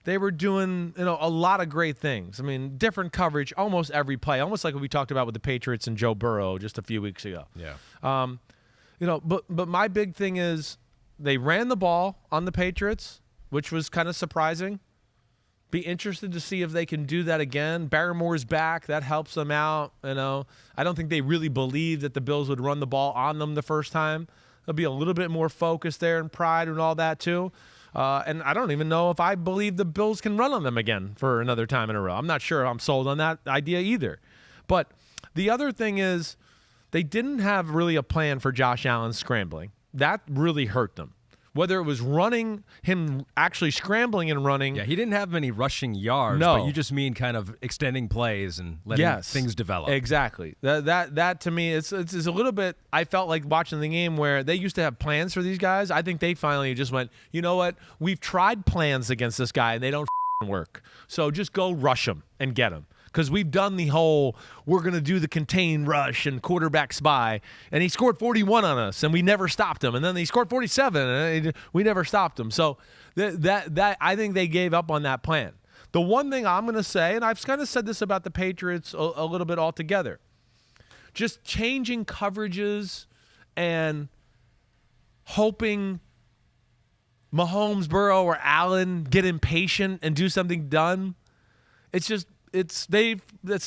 They were doing, a lot of great things. I mean, different coverage almost every play, almost like what we talked about with the Patriots and Joe Burrow just a few weeks ago. Yeah. But my big thing is they ran the ball on the Patriots, which was kind of surprising. Be interested to see if they can do that again. Barmore's back. That helps them out. I don't think they really believed that the Bills would run the ball on them the first time. There'll be a little bit more focus there and pride and all that too. And I don't even know if I believe the Bills can run on them again for another time in a row. I'm not sure I'm sold on that idea either. But the other thing is they didn't have really a plan for Josh Allen scrambling. That really hurt them. Whether it was running, him actually scrambling and running. Yeah, he didn't have many rushing yards, but you just mean kind of extending plays and letting things develop. Exactly. That to me, it's a little bit, I felt like watching the game where they used to have plans for these guys. I think they finally just went, you know what, we've tried plans against this guy and they don't work. So just go rush him and get him. Because we've done the whole, we're going to do the contain rush and quarterback spy, and he scored 41 on us, and we never stopped him. And then he scored 47, and we never stopped him. So that I think they gave up on that plan. The one thing I'm going to say, and I've kind of said this about the Patriots a little bit altogether, just changing coverages and hoping Mahomes, Burrow, or Allen get impatient and do something dumb. It's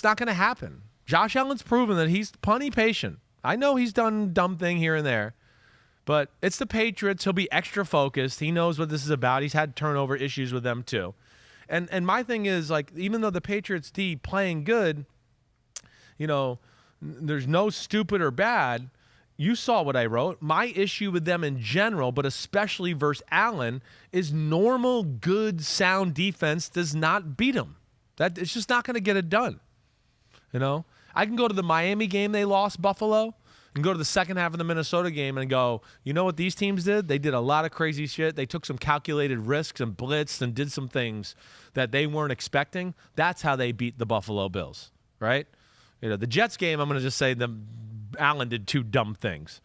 not going to happen. Josh Allen's proven that he's plenty patient. I know he's done dumb thing here and there, but it's the Patriots. He'll be extra focused. He knows what this is about. He's had turnover issues with them too. And my thing is, like, even though the Patriots D playing good, there's no stupid or bad. You saw what I wrote. My issue with them in general, but especially versus Allen, is normal, good, sound defense does not beat him. It's just not going to get it done. I can go to the Miami game they lost, Buffalo, and go to the second half of the Minnesota game and go, you know what these teams did? They did a lot of crazy shit. They took some calculated risks and blitzed and did some things that they weren't expecting. That's how they beat the Buffalo Bills, right? The Jets game, I'm going to just say Allen did two dumb things.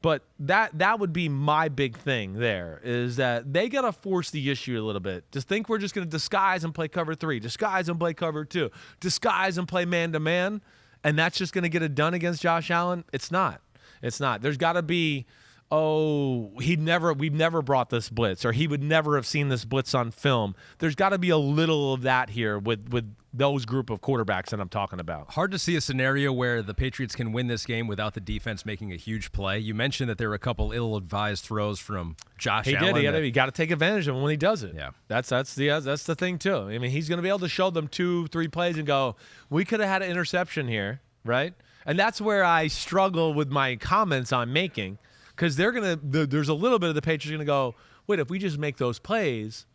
But that would be my big thing there, is that they got to force the issue a little bit. Just think we're just going to disguise and play cover 3, disguise and play cover 2, disguise and play man-to-man, and that's just going to get it done against Josh Allen? It's not. There's got to be, we've never brought this blitz, or he would never have seen this blitz on film. There's got to be a little of that here with those group of quarterbacks that I'm talking about. Hard to see a scenario where the Patriots can win this game without the defense making a huge play. You mentioned that there were a couple ill-advised throws from Josh Allen. He got to take advantage of him when he does it. Yeah, that's the thing too. I mean, he's going to be able to show them 2-3 plays and go, we could have had an interception here, right? And that's where I struggle with my comments I'm making, because there's a little bit of the Patriots going to go, wait, if we just make those plays,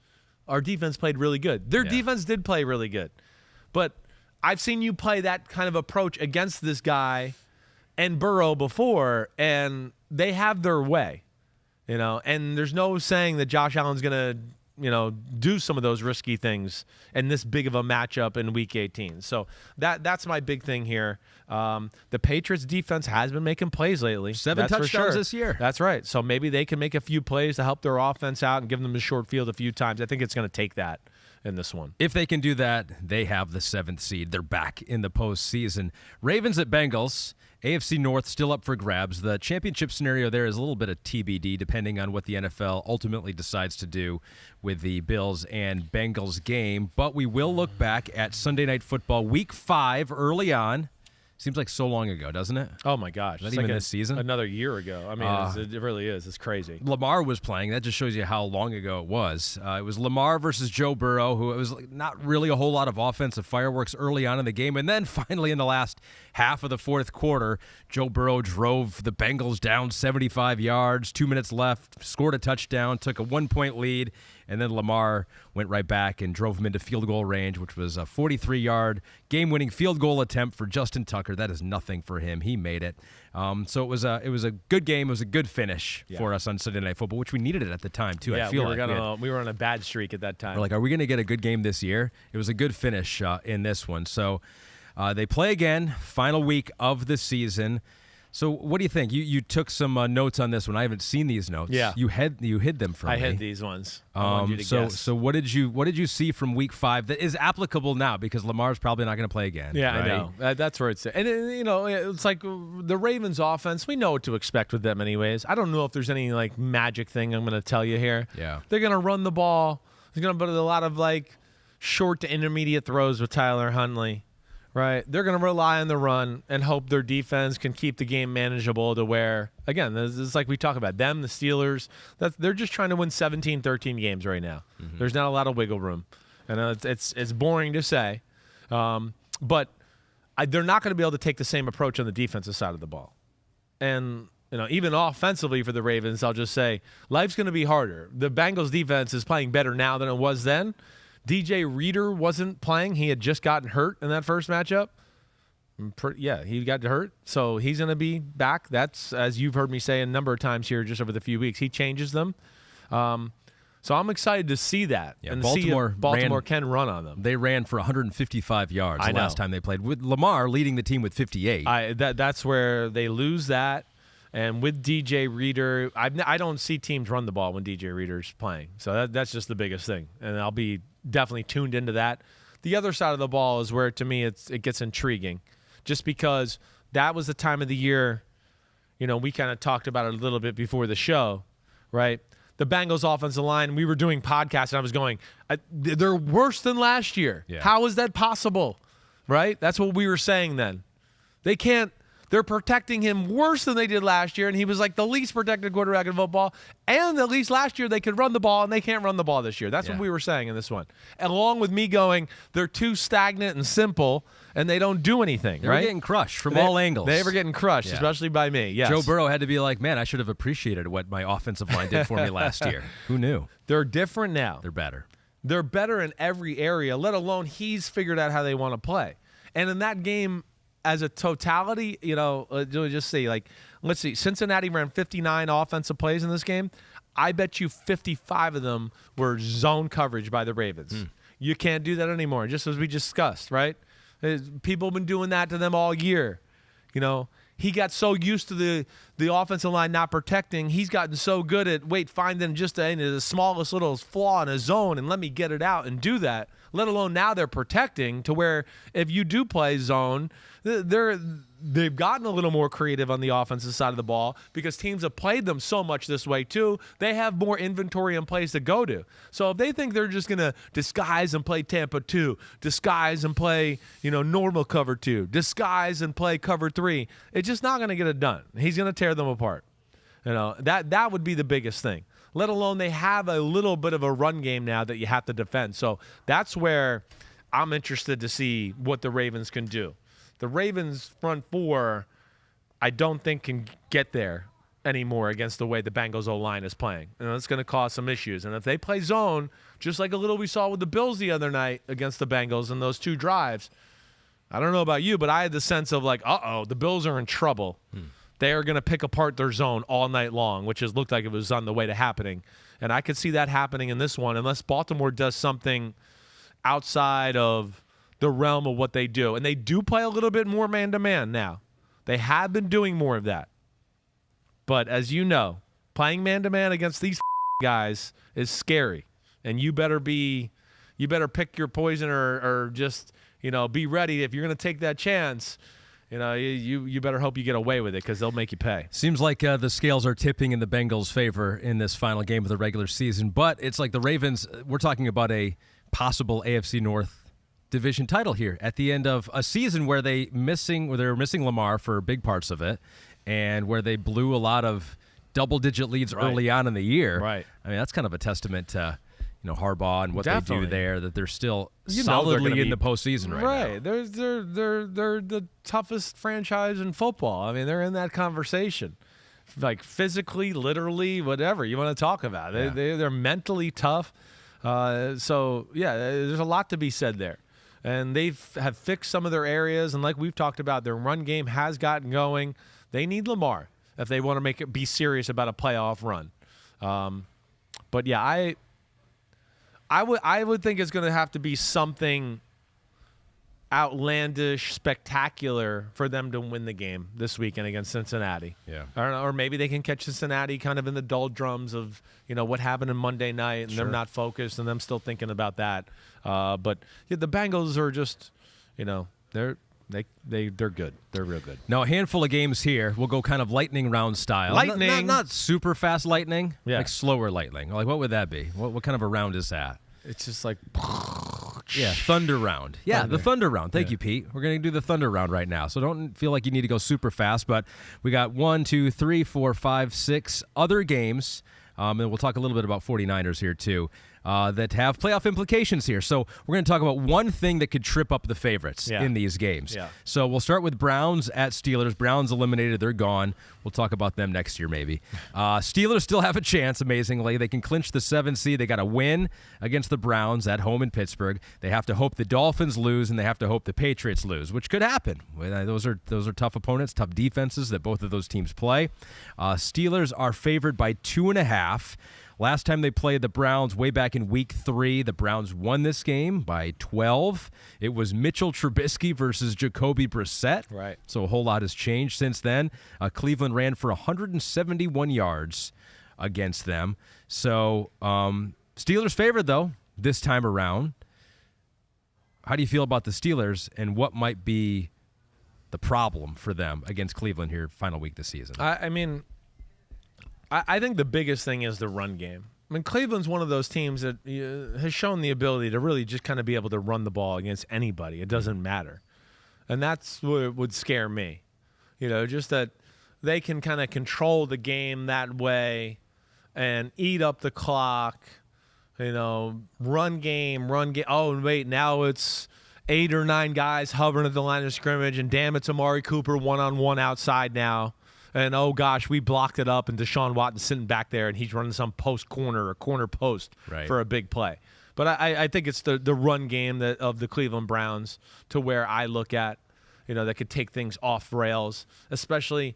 our defense played really good. Their defense did play really good. But I've seen you play that kind of approach against this guy and Burrow before, and they have their way, and there's no saying that Josh Allen's going to, do some of those risky things in this big of a matchup in Week 18. So that's my big thing here. The Patriots defense has been making plays lately. 7 touchdowns this year. That's right. So maybe they can make a few plays to help their offense out and give them the short field a few times. I think it's going to take that in this one. If they can do that, they have the 7th seed. They're back in the postseason. Ravens at Bengals. AFC North still up for grabs. The championship scenario there is a little bit of TBD depending on what the NFL ultimately decides to do with the Bills and Bengals game. But we will look back at Sunday Night Football Week 5 early on. Seems like so long ago, doesn't it? Oh, my gosh. Not even this season? Another year ago. I mean, it really is. It's crazy. Lamar was playing. That just shows you how long ago it was. It was Lamar versus Joe Burrow, who it was not really a whole lot of offensive fireworks early on in the game. And then finally in the last half of the fourth quarter, Joe Burrow drove the Bengals down 75 yards, 2 minutes left, scored a touchdown, took a 1-point lead. And then Lamar went right back and drove him into field goal range, which was a 43-yard game-winning field goal attempt for Justin Tucker. That is nothing for him. He made it. So it was a good game. It was a good finish for us on Sunday Night Football, which we needed it at the time too. Yeah, I feel we were on a bad streak at that time. We're like, are we going to get a good game this year? It was a good finish in this one. So they play again, final week of the season. So what do you think? You took some notes on this one. I haven't seen these notes. Yeah, you hid them from me. I hid these ones. I wanted you to guess. So what did you see from Week 5 that is applicable now? Because Lamar's probably not going to play again. Yeah, right? I know. That's where it's. And it's like the Ravens' offense. We know what to expect with them, anyways. I don't know if there's any like magic thing I'm going to tell you here. Yeah, they're going to run the ball. There's going to be a lot of like short to intermediate throws with Tyler Huntley. Right, they're going to rely on the run and hope their defense can keep the game manageable to where, again, this is like we talk about them, the Steelers. They're just trying to win 17, 13 games right now. Mm-hmm. There's not a lot of wiggle room, and it's boring to say, but they're not going to be able to take the same approach on the defensive side of the ball, and even offensively for the Ravens, I'll just say life's going to be harder. The Bengals defense is playing better now than it was then. DJ Reader wasn't playing. He had just gotten hurt in that first matchup. He got hurt. So he's going to be back. That's, as you've heard me say a number of times here just over the few weeks, he changes them. So I'm excited to see that. Yeah, and Baltimore can run on them. They ran for 155 yards the last time they played, with Lamar leading the team with 58. That's where they lose that. And with DJ Reader, I don't see teams run the ball when DJ Reader's playing. So that's just the biggest thing. And I'll be definitely tuned into that. The other side of the ball is where, to me, it gets intriguing. Just because that was the time of the year, we kind of talked about it a little bit before the show, right? The Bengals offensive line, we were doing podcasts, and I was going, they're worse than last year. Yeah. How is that possible, right? That's what we were saying then. They can't. They're protecting him worse than they did last year, and he was like the least protected quarterback in football. And at least last year they could run the ball, and they can't run the ball this year. That's what we were saying in this one. And along with me going, they're too stagnant and simple, and they don't do anything, They right? were getting crushed from all angles. They were getting crushed, especially by me, yes. Joe Burrow had to be like, man, I should have appreciated what my offensive line did for me last year. Who knew? They're different now. They're better. They're better in every area, let alone he's figured out how they want to play. And in that game, as a totality, just say, let's see, Cincinnati ran 59 offensive plays in this game. I bet you 55 of them were zone coverage by the Ravens. You can't do that anymore, just as we discussed, right? People have been doing that to them all year. He got so used to the offensive line not protecting. He's gotten so good at, finding just the smallest little flaw in a zone and let me get it out and do that, let alone now they're protecting to where if you do play zone, they've gotten a little more creative on the offensive side of the ball because teams have played them so much this way too. They have more inventory in place to go to. So if they think they're just going to disguise and play Tampa 2, disguise and play, normal cover 2, disguise and play cover 3, it's just not going to get it done. He's going to tear them apart. That would be the biggest thing. Let alone they have a little bit of a run game now that you have to defend. So that's where I'm interested to see what the Ravens can do. The Ravens front four, I don't think can get there anymore against the way the Bengals O-line is playing. And that's going to cause some issues. And if they play zone, just like a little we saw with the Bills the other night against the Bengals in those 2 drives, I don't know about you, but I had the sense of like, the Bills are in trouble. They are going to pick apart their zone all night long, which has looked like it was on the way to happening. And I could see that happening in this one unless Baltimore does something outside of the realm of what they do. And they do play a little bit more man-to-man now. They have been doing more of that. But as you know, playing man-to-man against these guys is scary. And you better pick your poison or just, be ready. If you're going to take that chance, you better hope you get away with it because they'll make you pay. Seems like the scales are tipping in the Bengals' favor in this final game of the regular season. But it's like the Ravens, we're talking about a possible AFC North division title here at the end of a season where they were missing Lamar for big parts of it and where they blew a lot of double-digit leads early on in the year. Right. I mean, that's kind of a testament to Harbaugh and what Definitely. they do there, that they're still solidly in the postseason right now. They're the toughest franchise in football. I mean, they're in that conversation. Like physically, literally, whatever you want to talk about. They're mentally tough. There's a lot to be said there. And they have fixed some of their areas, and like we've talked about, their run game has gotten going. They need Lamar if they want to be serious about a playoff run. But yeah, I would think it's going to have to be something outlandish, spectacular for them to win the game this weekend against Cincinnati. Yeah, I don't know, or maybe they can catch Cincinnati kind of in the doldrums of what happened on Monday night, and they're not focused, and them still thinking about that. But the Bengals are just, they're good. They're real good. Now, a handful of games here. We'll go kind of lightning round style. Lightning. Not super fast lightning, yeah. Like slower lightning. Like, what would that be? What kind of a round is that? It's just like... Yeah, thunder round. Yeah, the thunder round. Thank you, Pete. We're going to do the thunder round right now. So don't feel like you need to go super fast, but we got 1, 2, 3, 4, 5, 6 other games. And we'll talk a little bit about 49ers here, too, that have playoff implications here. So we're going to talk about one thing that could trip up the favorites in these games. Yeah. So we'll start with Browns at Steelers. Browns eliminated. They're gone. We'll talk about them next year, maybe. Steelers still have a chance, amazingly. They can clinch the 7th seed. They got to win against the Browns at home in Pittsburgh. They have to hope the Dolphins lose, and they have to hope the Patriots lose, which could happen. Those are tough opponents, tough defenses that both of those teams play. Steelers are favored by 2.5. Last time they played the Browns way back in Week 3, the Browns won this game by 12. It was Mitchell Trubisky versus Jacoby Brissett. Right. So a whole lot has changed since then. Cleveland ran for 171 yards against them. So Steelers favored, though, this time around. How do you feel about the Steelers, and what might be the problem for them against Cleveland here, final week this season? I think the biggest thing is the run game. I mean, Cleveland's one of those teams that has shown the ability to really just kind of be able to run the ball against anybody. It doesn't matter. And that's what would scare me. Just that they can kind of control the game that way and eat up the clock, run game. Oh, wait, now it's 8 or 9 guys hovering at the line of scrimmage, and damn, it's Amari Cooper one-on-one outside now. And, oh, gosh, we blocked it up, and Deshaun Watson sitting back there, and he's running some post corner or corner post for a big play. But I think it's the run game of the Cleveland Browns to where I look at, that could take things off rails, especially,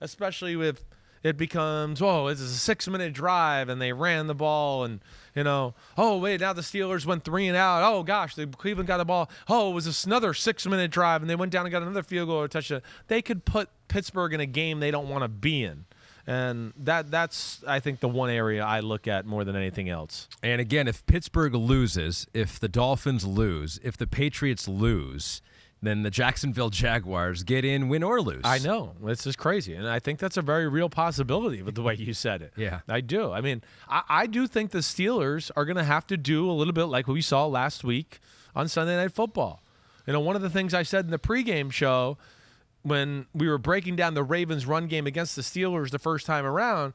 especially with it becomes, it's a 6-minute drive, and they ran the ball, and, oh, wait, now the Steelers went 3 and out. Oh, gosh, the Cleveland got the ball. Oh, it was another 6-minute drive, and they went down and got another field goal or touchdown. They could put Pittsburgh in a game they don't want to be in. And that's, I think, the one area I look at more than anything else. And again, if Pittsburgh loses, if the Dolphins lose, if the Patriots lose, then the Jacksonville Jaguars get in, win or lose. I know. This is crazy. And I think that's a very real possibility with the way you said it. Yeah. I do. I mean, I do think the Steelers are going to have to do a little bit like what we saw last week on Sunday Night Football. One of the things I said in the pregame show when we were breaking down the Ravens' run game against the Steelers the first time around,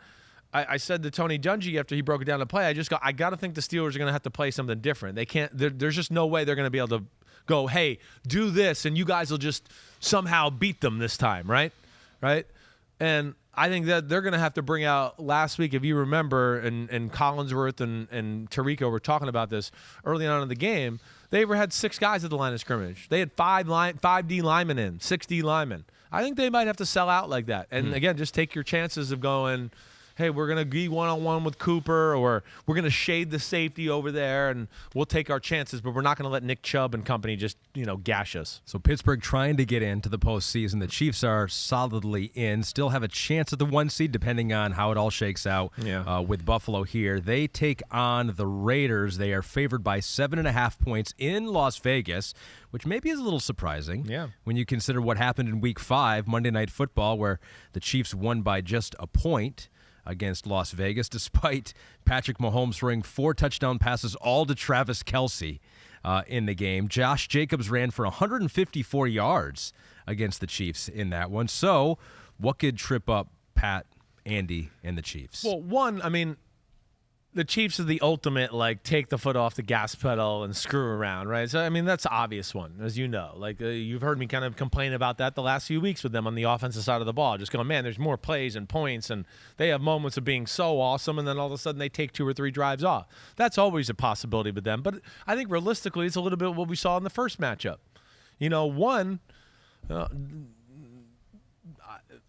I said to Tony Dungy after he broke it down to play, I got to think the Steelers are going to have to play something different. They can't. There's just no way they're going to be able to go, hey, do this, and you guys will just somehow beat them this time, right? And I think that they're going to have to bring out last week, if you remember, and Collinsworth and Tirico were talking about this early on in the game, They had 6 guys at the line of scrimmage. They had 5 D linemen in, 6 D linemen. I think they might have to sell out like that. And again, just take your chances of going, hey, we're going to be one-on-one with Cooper, or we're going to shade the safety over there, and we'll take our chances, but we're not going to let Nick Chubb and company just, gash us. So Pittsburgh trying to get into the postseason. The Chiefs are solidly in, still have a chance at the 1 seed, depending on how it all shakes out with Buffalo here. They take on the Raiders. They are favored by 7.5 points in Las Vegas, which maybe is a little surprising when you consider what happened in Week 5, Monday Night Football, where the Chiefs won by just a point against Las Vegas, despite Patrick Mahomes throwing 4 touchdown passes, all to Travis Kelce in the game. Josh Jacobs ran for 154 yards against the Chiefs in that one. So what could trip up Pat, Andy, and the Chiefs? Well, one, the Chiefs are the ultimate, take the foot off the gas pedal and screw around, right? So, that's the obvious one, as you know. You've heard me kind of complain about that the last few weeks with them on the offensive side of the ball. Just going, man, there's more plays and points, and they have moments of being so awesome, and then all of a sudden they take 2 or 3 drives off. That's always a possibility with them. But I think realistically, it's a little bit what we saw in the first matchup.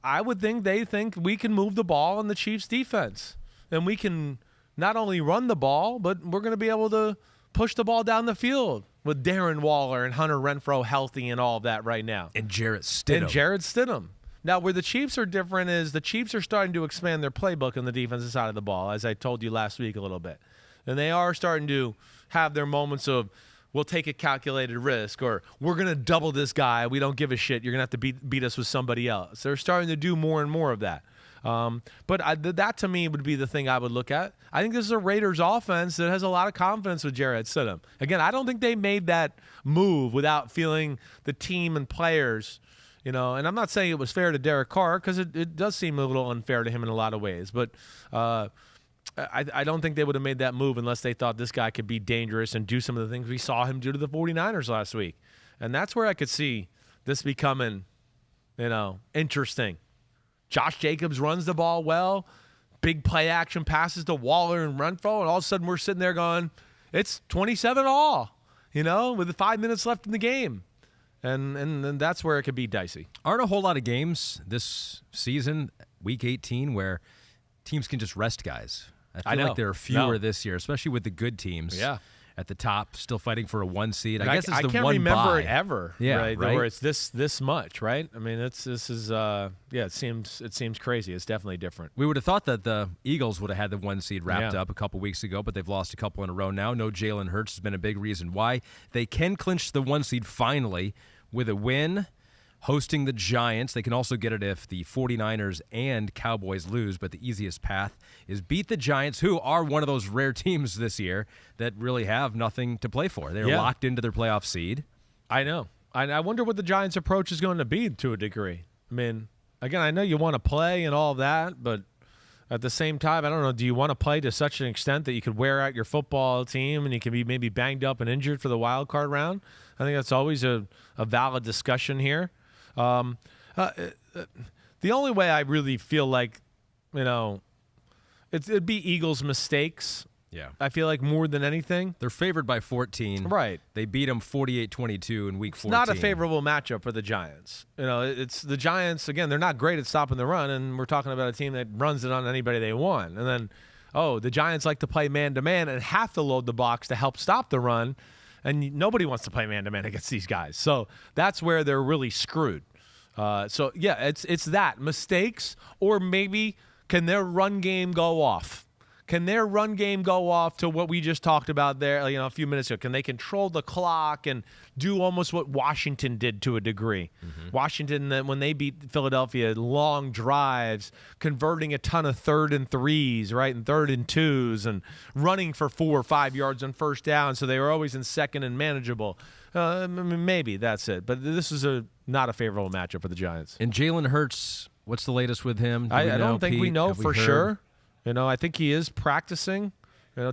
I would think they think we can move the ball in the Chiefs' defense, and we can not only run the ball, but we're going to be able to push the ball down the field with Darren Waller and Hunter Renfrow healthy and all of that right now. And Jarrett Stidham. Now, where the Chiefs are different is the Chiefs are starting to expand their playbook on the defensive side of the ball, as I told you last week a little bit. And they are starting to have their moments of, we'll take a calculated risk, or we're going to double this guy. We don't give a shit. You're going to have to beat us with somebody else. They're starting to do more and more of that. But that to me would be the thing I would look at. I think this is a Raiders offense that has a lot of confidence with Jarrett Stidham. Again, I don't think they made that move without feeling the team and players, and I'm not saying it was fair to Derek Carr, because it does seem a little unfair to him in a lot of ways. But I don't think they would have made that move unless they thought this guy could be dangerous and do some of the things we saw him do to the 49ers last week. And that's where I could see this becoming, interesting. Josh Jacobs runs the ball well, big play action passes to Waller and Renfrow, and all of a sudden we're sitting there going, it's 27-all, with 5 minutes left in the game. And that's where it could be dicey. Aren't a whole lot of games this season, Week 18, where teams can just rest guys. I feel like there are fewer this year, especially with the good teams. Yeah. At the top, still fighting for a 1 seed. I guess it's the one bye. I can't remember it ever. Yeah, right? Where it's this much, right? It seems crazy. It's definitely different. We would have thought that the Eagles would have had the 1 seed wrapped up a couple weeks ago, but they've lost a couple in a row now. No Jalen Hurts has been a big reason why. They can clinch the 1 seed finally with a win hosting the Giants. They can also get it if the 49ers and Cowboys lose, but the easiest path is beat the Giants, who are one of those rare teams this year that really have nothing to play for. They're locked into their playoff seed. I know. I wonder what the Giants' approach is going to be to a degree. Again, I know you want to play and all that, but at the same time, I don't know, do you want to play to such an extent that you could wear out your football team and you can be maybe banged up and injured for the wild card round? I think that's always a valid discussion here. The only way I really feel like, it'd be Eagles' mistakes. Yeah. I feel like more than anything. They're favored by 14. Right. They beat them 48-22 in Week 14. It's not a favorable matchup for the Giants. It's the Giants, again, they're not great at stopping the run, and we're talking about a team that runs it on anybody they want. And then, the Giants like to play man-to-man and have to load the box to help stop the run, and nobody wants to play man-to-man against these guys. So that's where they're really screwed. It's that. Mistakes, or maybe can their run game go off? Can their run game go off to what we just talked about there, a few minutes ago? Can they control the clock and do almost what Washington did to a degree? Mm-hmm. Washington, when they beat Philadelphia, long drives, converting a ton of 3rd and 3s, right, and 3rd and 2s, and running for 4 or 5 yards on first down, so they were always in second and manageable. Maybe that's it. But this is not a favorable matchup for the Giants. And Jalen Hurts, what's the latest with him? I don't think we know for sure. I think he is practicing.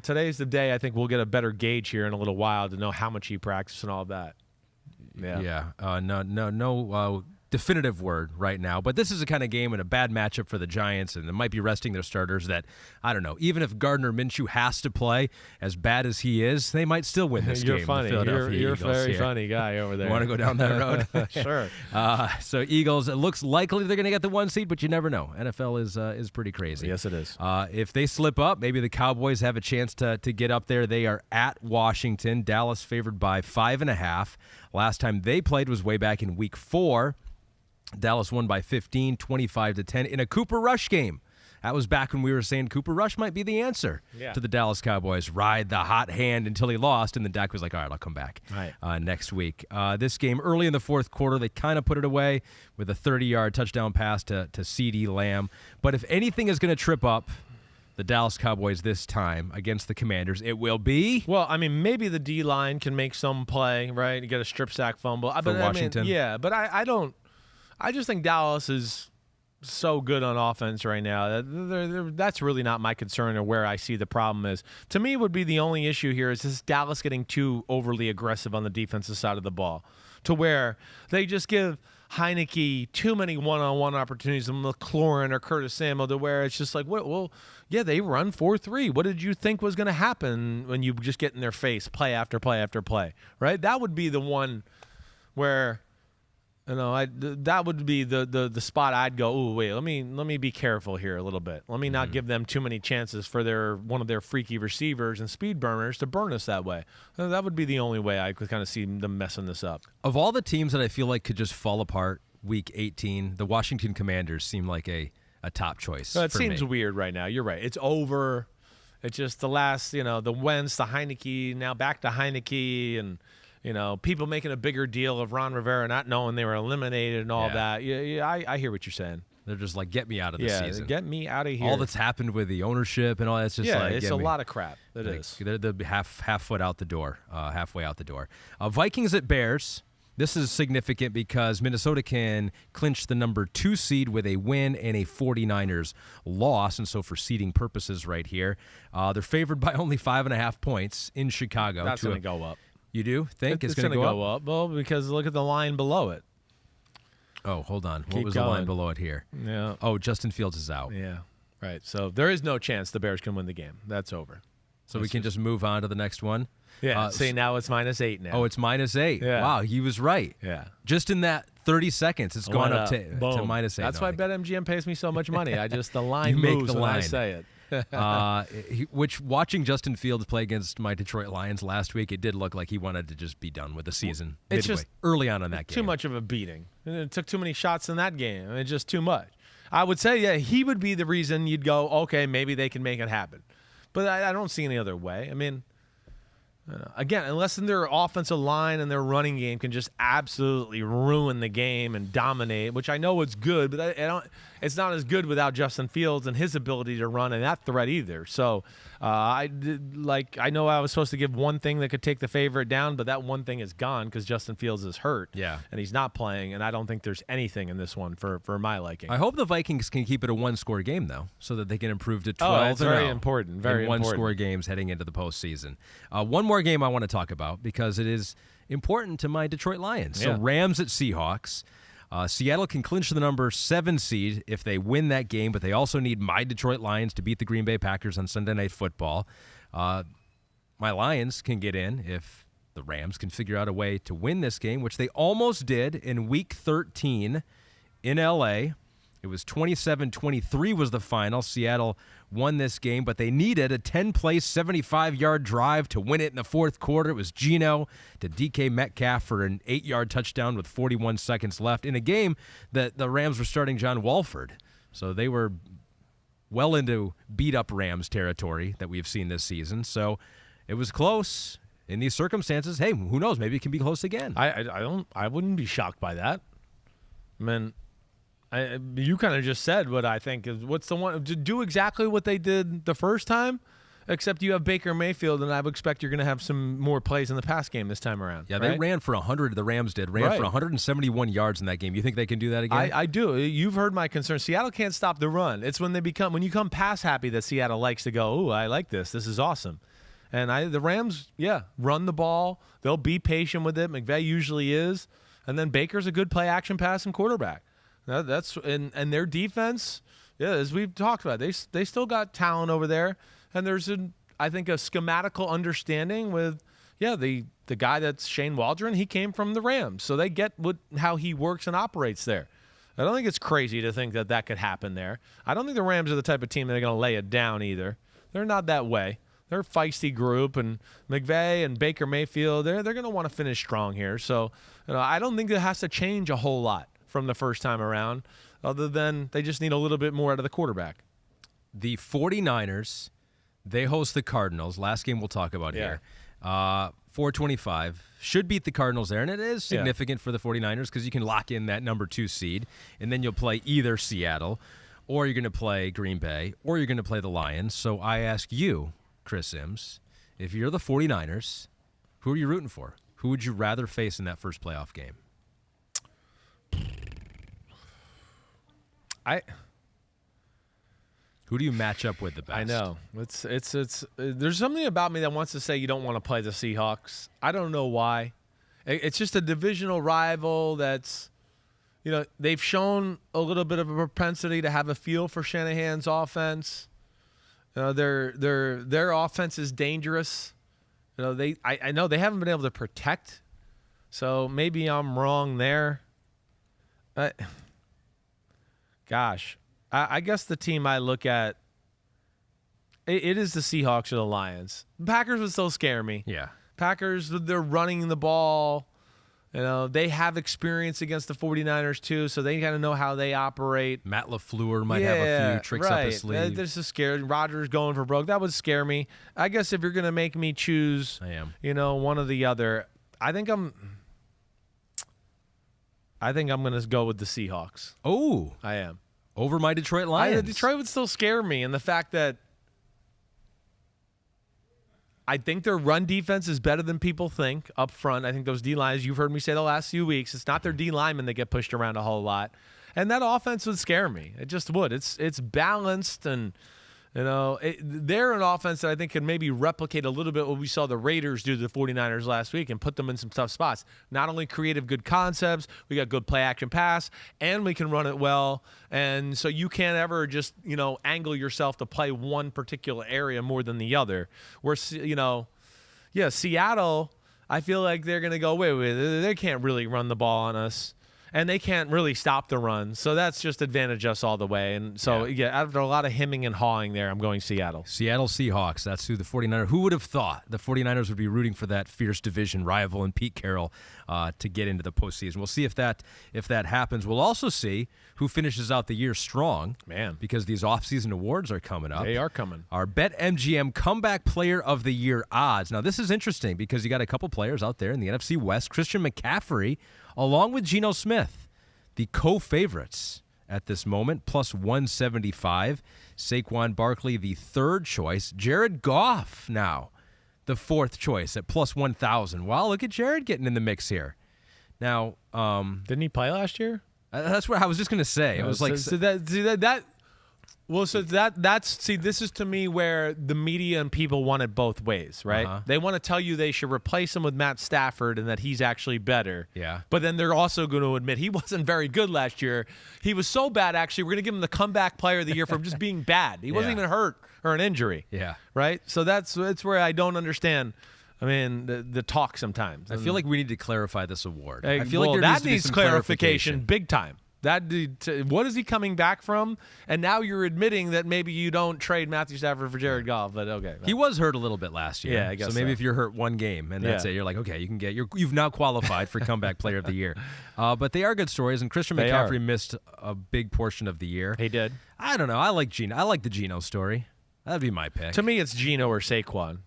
Today's the day I think we'll get a better gauge here in a little while to know how much he practiced and all of that. Yeah. No definitive word right now, but this is a kind of game and a bad matchup for the Giants, and they might be resting their starters that, I don't know, even if Gardner Minshew has to play, as bad as he is, they might still win this You're game. Funny. You're a very funny guy over there. You want to go down that road? Sure. So Eagles, it looks likely they're going to get the 1 seed, but you never know. NFL is pretty crazy. Yes, it is. If they slip up, maybe the Cowboys have a chance to get up there. They are at Washington. Dallas favored by 5.5. Last time they played was way back in Week 4. Dallas won by 15, 25-10 in a Cooper Rush game. That was back when we were saying Cooper Rush might be the answer to the Dallas Cowboys. Ride the hot hand until he lost, and then Dak was like, all right, I'll come back next week. This game, early in the fourth quarter, they kind of put it away with a 30-yard touchdown pass to CeeDee Lamb. But if anything is going to trip up the Dallas Cowboys this time against the Commanders, it will be... Well, I mean, maybe the D-line can make some play, right? You get a strip sack fumble. For Washington. But I don't... I just think Dallas is so good on offense right now. That's really not my concern or where I see the problem is. To me, would be the only issue here is this Dallas getting too overly aggressive on the defensive side of the ball to where they just give Heineke too many one-on-one opportunities and McLaurin or Curtis Samuel to where it's just like, well, yeah, they run 4-3. What did you think was going to happen when you just get in their face play after play after play, right? That would be the one where... that would be the spot I'd go, ooh, wait, let me be careful here a little bit. Let me not give them too many chances for one of their freaky receivers and speed burners to burn us that way. That would be the only way I could kind of see them messing this up. Of all the teams that I feel like could just fall apart Week 18, the Washington Commanders seem like a top choice. It seems weird right now. You're right. It's over. It's just the last, the Wentz, the Heineke, now back to Heineke, and people making a bigger deal of Ron Rivera not knowing they were eliminated and all that. Yeah, I hear what you're saying. They're just like, get me out of the season. Get me out of here. All that's happened with the ownership and all that's just it's a lot of crap. It is. They're half foot out the door, halfway out the door. Vikings at Bears. This is significant because Minnesota can clinch the number 2 seed with a win and a 49ers loss, and so for seeding purposes right here, they're favored by only 5.5 points in Chicago. That's going to go up. You do think it's going to go up? Well, because look at the line below it. Oh, hold on. Keep what was going. The line below it here? Yeah. Oh, Justin Fields is out. Yeah. Right. So there is no chance the Bears can win the game. That's over. So we can just move on to the next one? Yeah. See, now it's -8 now. Oh, it's -8. Yeah. Wow, he was right. Yeah. Just in that 30 seconds, it's gone up to -8. That's why BetMGM pays me so much money. The line moves when I say it. Watching Justin Fields play against my Detroit Lions last week, it did look like he wanted to just be done with the season. It's just early on in that game. Too much of a beating. It took too many shots in that game. It's just too much. I would say, he would be the reason you'd go, okay, maybe they can make it happen. But I don't see any other way. I mean, again, unless their offensive line and their running game can just absolutely ruin the game and dominate, which I know it's good, but it's not as good without Justin Fields and his ability to run and that threat either. So I know I was supposed to give one thing that could take the favorite down, but that one thing is gone because Justin Fields is hurt. Yeah. And he's not playing, and I don't think there's anything in this one for my liking. I hope the Vikings can keep it a one-score game, though, so that they can improve to 12. Oh, it's very important. Very important. One-score games heading into the postseason. One more game I want to talk about because it is important to my Detroit Lions. So Rams at Seahawks. Seattle can clinch the number 7 seed if they win that game, but they also need my Detroit Lions to beat the Green Bay Packers on Sunday Night Football. My Lions can get in if the Rams can figure out a way to win this game, which they almost did in Week 13 in L.A. It was 27-23 was the final. Seattle won this game, but they needed a 10-play, 75-yard drive to win it in the fourth quarter. It was Geno to DK Metcalf for an 8-yard touchdown with 41 seconds left in a game that the Rams were starting John Wolford. So they were well into beat-up Rams territory that we've seen this season. So it was close. In these circumstances, hey, who knows? Maybe it can be close again. I wouldn't be shocked by that. I mean, you kind of just said what I think is what's the one to do exactly what they did the first time, except you have Baker Mayfield, and I would expect you're going to have some more plays in the pass game this time around. Yeah, right? They ran for 100. The Rams did for 171 yards in that game. You think they can do that again? I do. You've heard my concern. Seattle can't stop the run. It's when you become pass happy that Seattle likes to go, ooh, I like this. This is awesome. And the Rams, run the ball. They'll be patient with it. McVay usually is. And then Baker's a good play action passing quarterback. That's and their defense, yeah, as we've talked about, they still got talent over there. And there's I think a schematical understanding with the guy that's Shane Waldron. He came from the Rams, so they get how he works and operates there. I don't think it's crazy to think that could happen there. I don't think the Rams are the type of team that are going to lay it down either. They're not that way. They're a feisty group, and McVay and Baker Mayfield, they're going to want to finish strong here. So, I don't think it has to change a whole lot from the first time around, other than they just need a little bit more out of the quarterback. The 49ers, they host the Cardinals. Last game we'll talk about here. 425. Should beat the Cardinals there, and it is significant for the 49ers because you can lock in that number 2 seed, and then you'll play either Seattle, or you're going to play Green Bay, or you're going to play the Lions. So I ask you, Chris Sims, if you're the 49ers, who are you rooting for? Who would you rather face in that first playoff game? Who do you match up with the best? I know. It's there's something about me that wants to say you don't want to play the Seahawks. I don't know why. It's just a divisional rival that's, they've shown a little bit of a propensity to have a feel for Shanahan's offense. Their offense is dangerous. I know they haven't been able to protect. So maybe I'm wrong there. Gosh, I guess the team I look at, it is the Seahawks or the Lions. Packers would still scare me. Yeah. Packers, they're running the ball. They have experience against the 49ers too, so they kind of know how they operate. Matt LaFleur might have a few tricks up his sleeve. This is scary. Rodgers going for broke. That would scare me. I guess if you're going to make me choose, one or the other, I think I'm going to go with the Seahawks. Oh. I am. Over my Detroit Lions. Detroit would still scare me, and the fact that I think their run defense is better than people think up front. I think those D-lines, you've heard me say the last few weeks, it's not their D-linemen that get pushed around a whole lot. And that offense would scare me. It just would. It's balanced, and they're an offense that I think can maybe replicate a little bit what we saw the Raiders do to the 49ers last week and put them in some tough spots. Not only creative good concepts, we got good play action pass, and we can run it well. And so you can't ever just, angle yourself to play one particular area more than the other. Where, Seattle, I feel like they're going to go, wait, they can't really run the ball on us. And they can't really stop the run. So that's just advantage us all the way. And so, after a lot of hemming and hawing there, I'm going Seattle. Seattle Seahawks. That's who the 49ers. Who would have thought the 49ers would be rooting for that fierce division rival and Pete Carroll to get into the postseason? We'll see if that happens. We'll also see who finishes out the year strong. Man. Because these offseason awards are coming up. They are coming. Our BetMGM Comeback Player of the Year odds. Now, this is interesting because you got a couple players out there in the NFC West. Christian McCaffrey, along with Geno Smith, the co-favorites at this moment, plus 175. Saquon Barkley, the third choice. Jared Goff now, the fourth choice at plus 1,000. Wow, look at Jared getting in the mix here. Now, didn't he play last year? That's what I was just going to say. It was like this is to me where the media and people want it both ways, right? They want to tell you they should replace him with Matt Stafford and that he's actually better. Yeah. But then they're also going to admit he wasn't very good last year. He was so bad, actually, we're going to give him the comeback player of the year from just being bad. He wasn't even hurt or an injury. Yeah. Right? So that's where I don't understand. I mean, the talk sometimes. I feel like we need to clarify this award. I feel like there needs clarification big time. What is he coming back from? And now you're admitting that maybe you don't trade Matthew Stafford for Jared Goff. But okay, he was hurt a little bit last year. Yeah, I guess so. Maybe if you're hurt one game and that's it, you're like, okay, you can you've now qualified for Comeback Player of the Year. But they are good stories, and Christian McCaffrey missed a big portion of the year. He did. I don't know. I like Geno. I like the Geno story. That'd be my pick. To me, it's Geno or Saquon.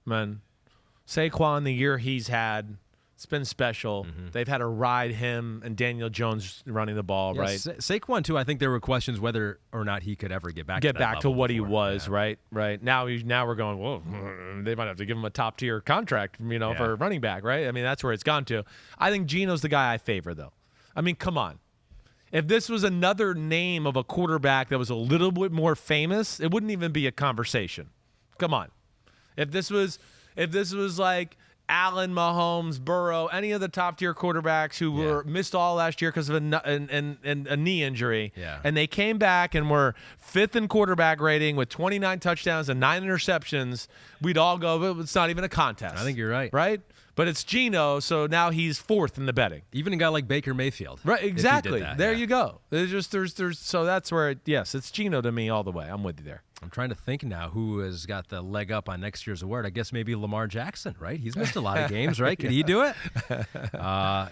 Man, Saquon, the year he's had, it's been special. They've had to ride him and Daniel Jones running the ball, right? Saquon, too, I think there were questions whether or not he could ever get back to what he was, right? Now we're going, whoa, they might have to give him a top-tier contract, for a running back, right? I mean, that's where it's gone to. I think Geno's the guy I favor, though. I mean, come on. If this was another name of a quarterback that was a little bit more famous, it wouldn't even be a conversation. Come on. If this was like Allen, Mahomes, Burrow, any of the top-tier quarterbacks who were missed all last year because of a knee injury. Yeah. And they came back and were 5th in quarterback rating with 29 touchdowns and 9 interceptions. We'd all go, it's not even a contest. I think you're right. Right? But it's Geno, so now he's 4th in the betting. Even a guy like Baker Mayfield. Right, exactly. There yeah. you go. So that's where, it's Geno to me all the way. I'm with you there. I'm trying to think now who has got the leg up on next year's award. I guess maybe Lamar Jackson, right? He's missed a lot of games, right? Could he do it?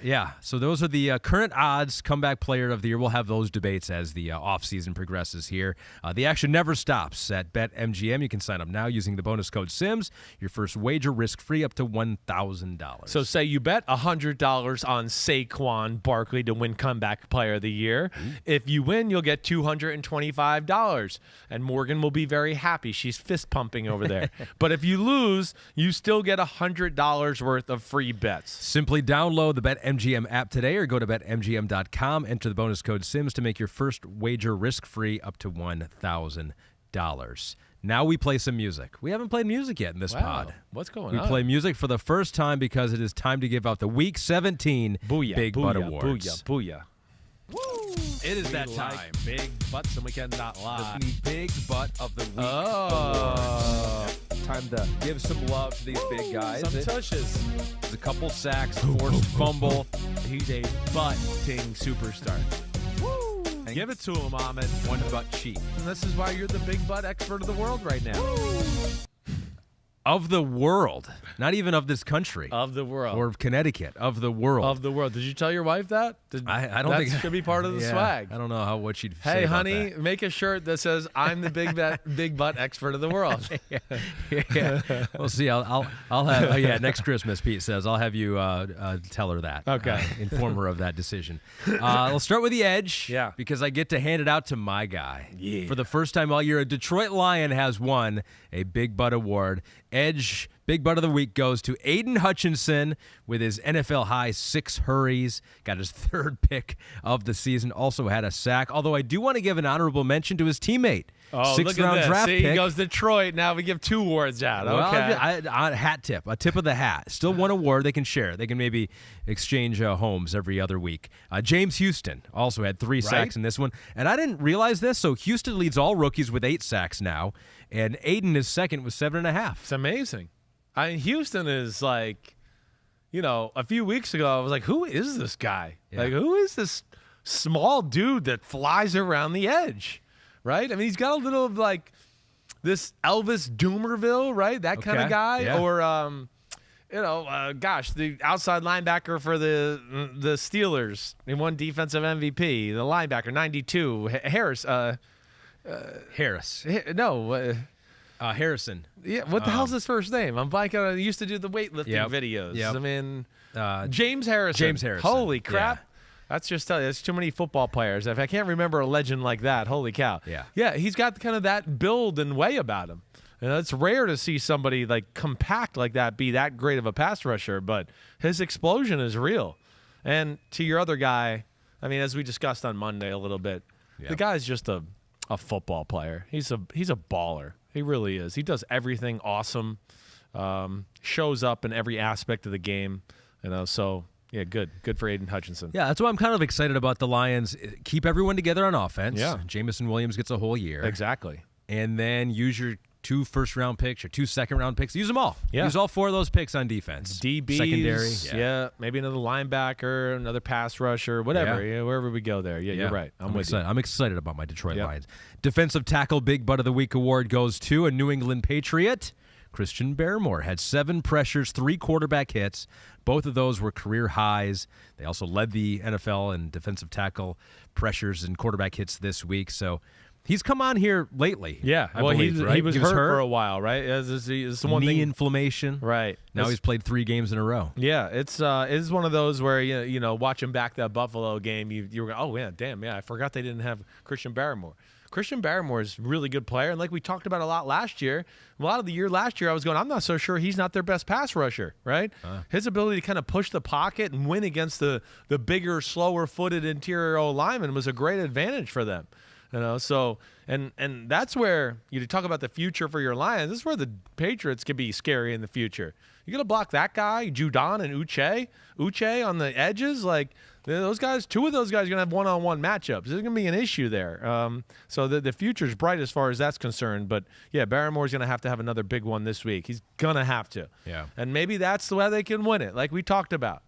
Yeah. So those are the current odds. Comeback player of the year. We'll have those debates as the offseason progresses here. The action never stops at BetMGM. You can sign up now using the bonus code SIMS. Your first wager risk-free up to $1,000. So say you bet $100 on Saquon Barkley to win comeback player of the year. If you win, you'll get $225. And Morgan will be very happy. She's fist pumping over there. But if you lose, you still get $100 worth of free bets. Simply download the BetMGM app today or go to BetMGM.com. Enter the bonus code SIMS to make your first wager risk-free up to $1,000. Now we play some music. We haven't played music yet in this pod. What's going on? We play music for the first time because it is time to give out the Week 17 Big Butt Awards. Booyah. Woo! It is that time. Big butts and we cannot lie. The Big Butt of the Week Award. Time to give some love to these big guys. Some tushes. There's a couple sacks, forced fumble. He's a butting superstar. Woo! Give it to him, Ahmed. One butt cheek. And this is why you're the big butt expert of the world right now. Woo! Of the world. Not even of this country. Of the world. Or of Connecticut. Of the world. Of the world. Did you tell your wife that? I don't think that should be part of the swag. I don't know what she'd say. Hey, about honey, that. make a shirt that says "I'm the big butt expert of the world." Yeah. We'll see. I'll have. Next Christmas, Pete says I'll have you tell her that. Okay. Inform her of that decision. I'll start with the edge. Yeah. Because I get to hand it out to my guy. Yeah. For the first time all year, a Detroit Lion has won a Big Butt Award. Edge Big Butt of the Week goes to Aidan Hutchinson with his NFL high 6 hurries. Got his 3rd pick of the season. Also had a sack. Although I do want to give an honorable mention to his teammate. Oh, 6th round draft pick. He goes Detroit. Now we give 2 awards out. Okay. Well, a tip of the hat. Still one award. They can share. They can maybe exchange homes every other week. James Houston also had 3 sacks in this one. And I didn't realize this. So Houston leads all rookies with 8 sacks now. And Aidan is second with 7.5. It's amazing. Houston is like, a few weeks ago, I was like, who is this guy? Yeah. Like, who is this small dude that flies around the edge? Right? I mean, he's got a little of like this Elvis Doomerville, right? That kind of guy. Yeah. Or, the outside linebacker for the Steelers. He won defensive MVP. The linebacker, 92. Harris. Harrison. Yeah, what the hell's his first name? I'm blanking. I used to do the weightlifting videos. Yep. I mean, James Harrison. Holy crap. Yeah. That's just there's too many football players. If I can't remember a legend like that, holy cow. Yeah, he's got kind of that build and way about him. It's rare to see somebody like compact like that be that great of a pass rusher, but his explosion is real. And to your other guy, I mean, as we discussed on Monday a little bit, the guy's just a football player. He's a baller. He really is. He does everything awesome. Shows up in every aspect of the game. So yeah, good for Aidan Hutchinson. Yeah, that's why I'm kind of excited about the Lions. Keep everyone together on offense. Yeah. Jamison Williams gets a whole year. Exactly. And then use your 2 first-round picks or 2 second-round picks. Use them all. Yeah. Use all 4 of those picks on defense. DBs. Secondary. Yeah. Maybe another linebacker, another pass rusher, whatever. Yeah, wherever we go there. Yeah, you're right. I'm with excited. I'm excited about my Detroit Lions. Defensive Tackle Big Butt of the Week award goes to a New England Patriot. Christian Barmore had 7 pressures, 3 quarterback hits. Both of those were career highs. They also led the NFL in defensive tackle pressures and quarterback hits this week. So he's come on here lately. Yeah. I believe, he was hurt for a while, right? It's the one knee thing. inflammation. Right. Now he's played 3 games in a row. Yeah, it's one of those where watching back that Buffalo game, you were going, oh yeah, damn, yeah, I forgot they didn't have Christian Barmore. Christian Barmore is a really good player, and like we talked about a lot last year, a lot of the year last year, I was going, I'm not so sure he's not their best pass rusher, right? His ability to kind of push the pocket and win against the bigger, slower-footed interior O lineman was a great advantage for them. So And that's where you talk about the future for your Lions. This is where the Patriots could be scary in the future. You're going to block that guy, Judon and Uche on the edges. Like, those guys, two of those guys are going to have one-on-one matchups. There's going to be an issue there. So the future's bright as far as that's concerned. But, yeah, Barmore's going to have another big one this week. He's going to have to. Yeah. And maybe that's the way they can win it, like we talked about.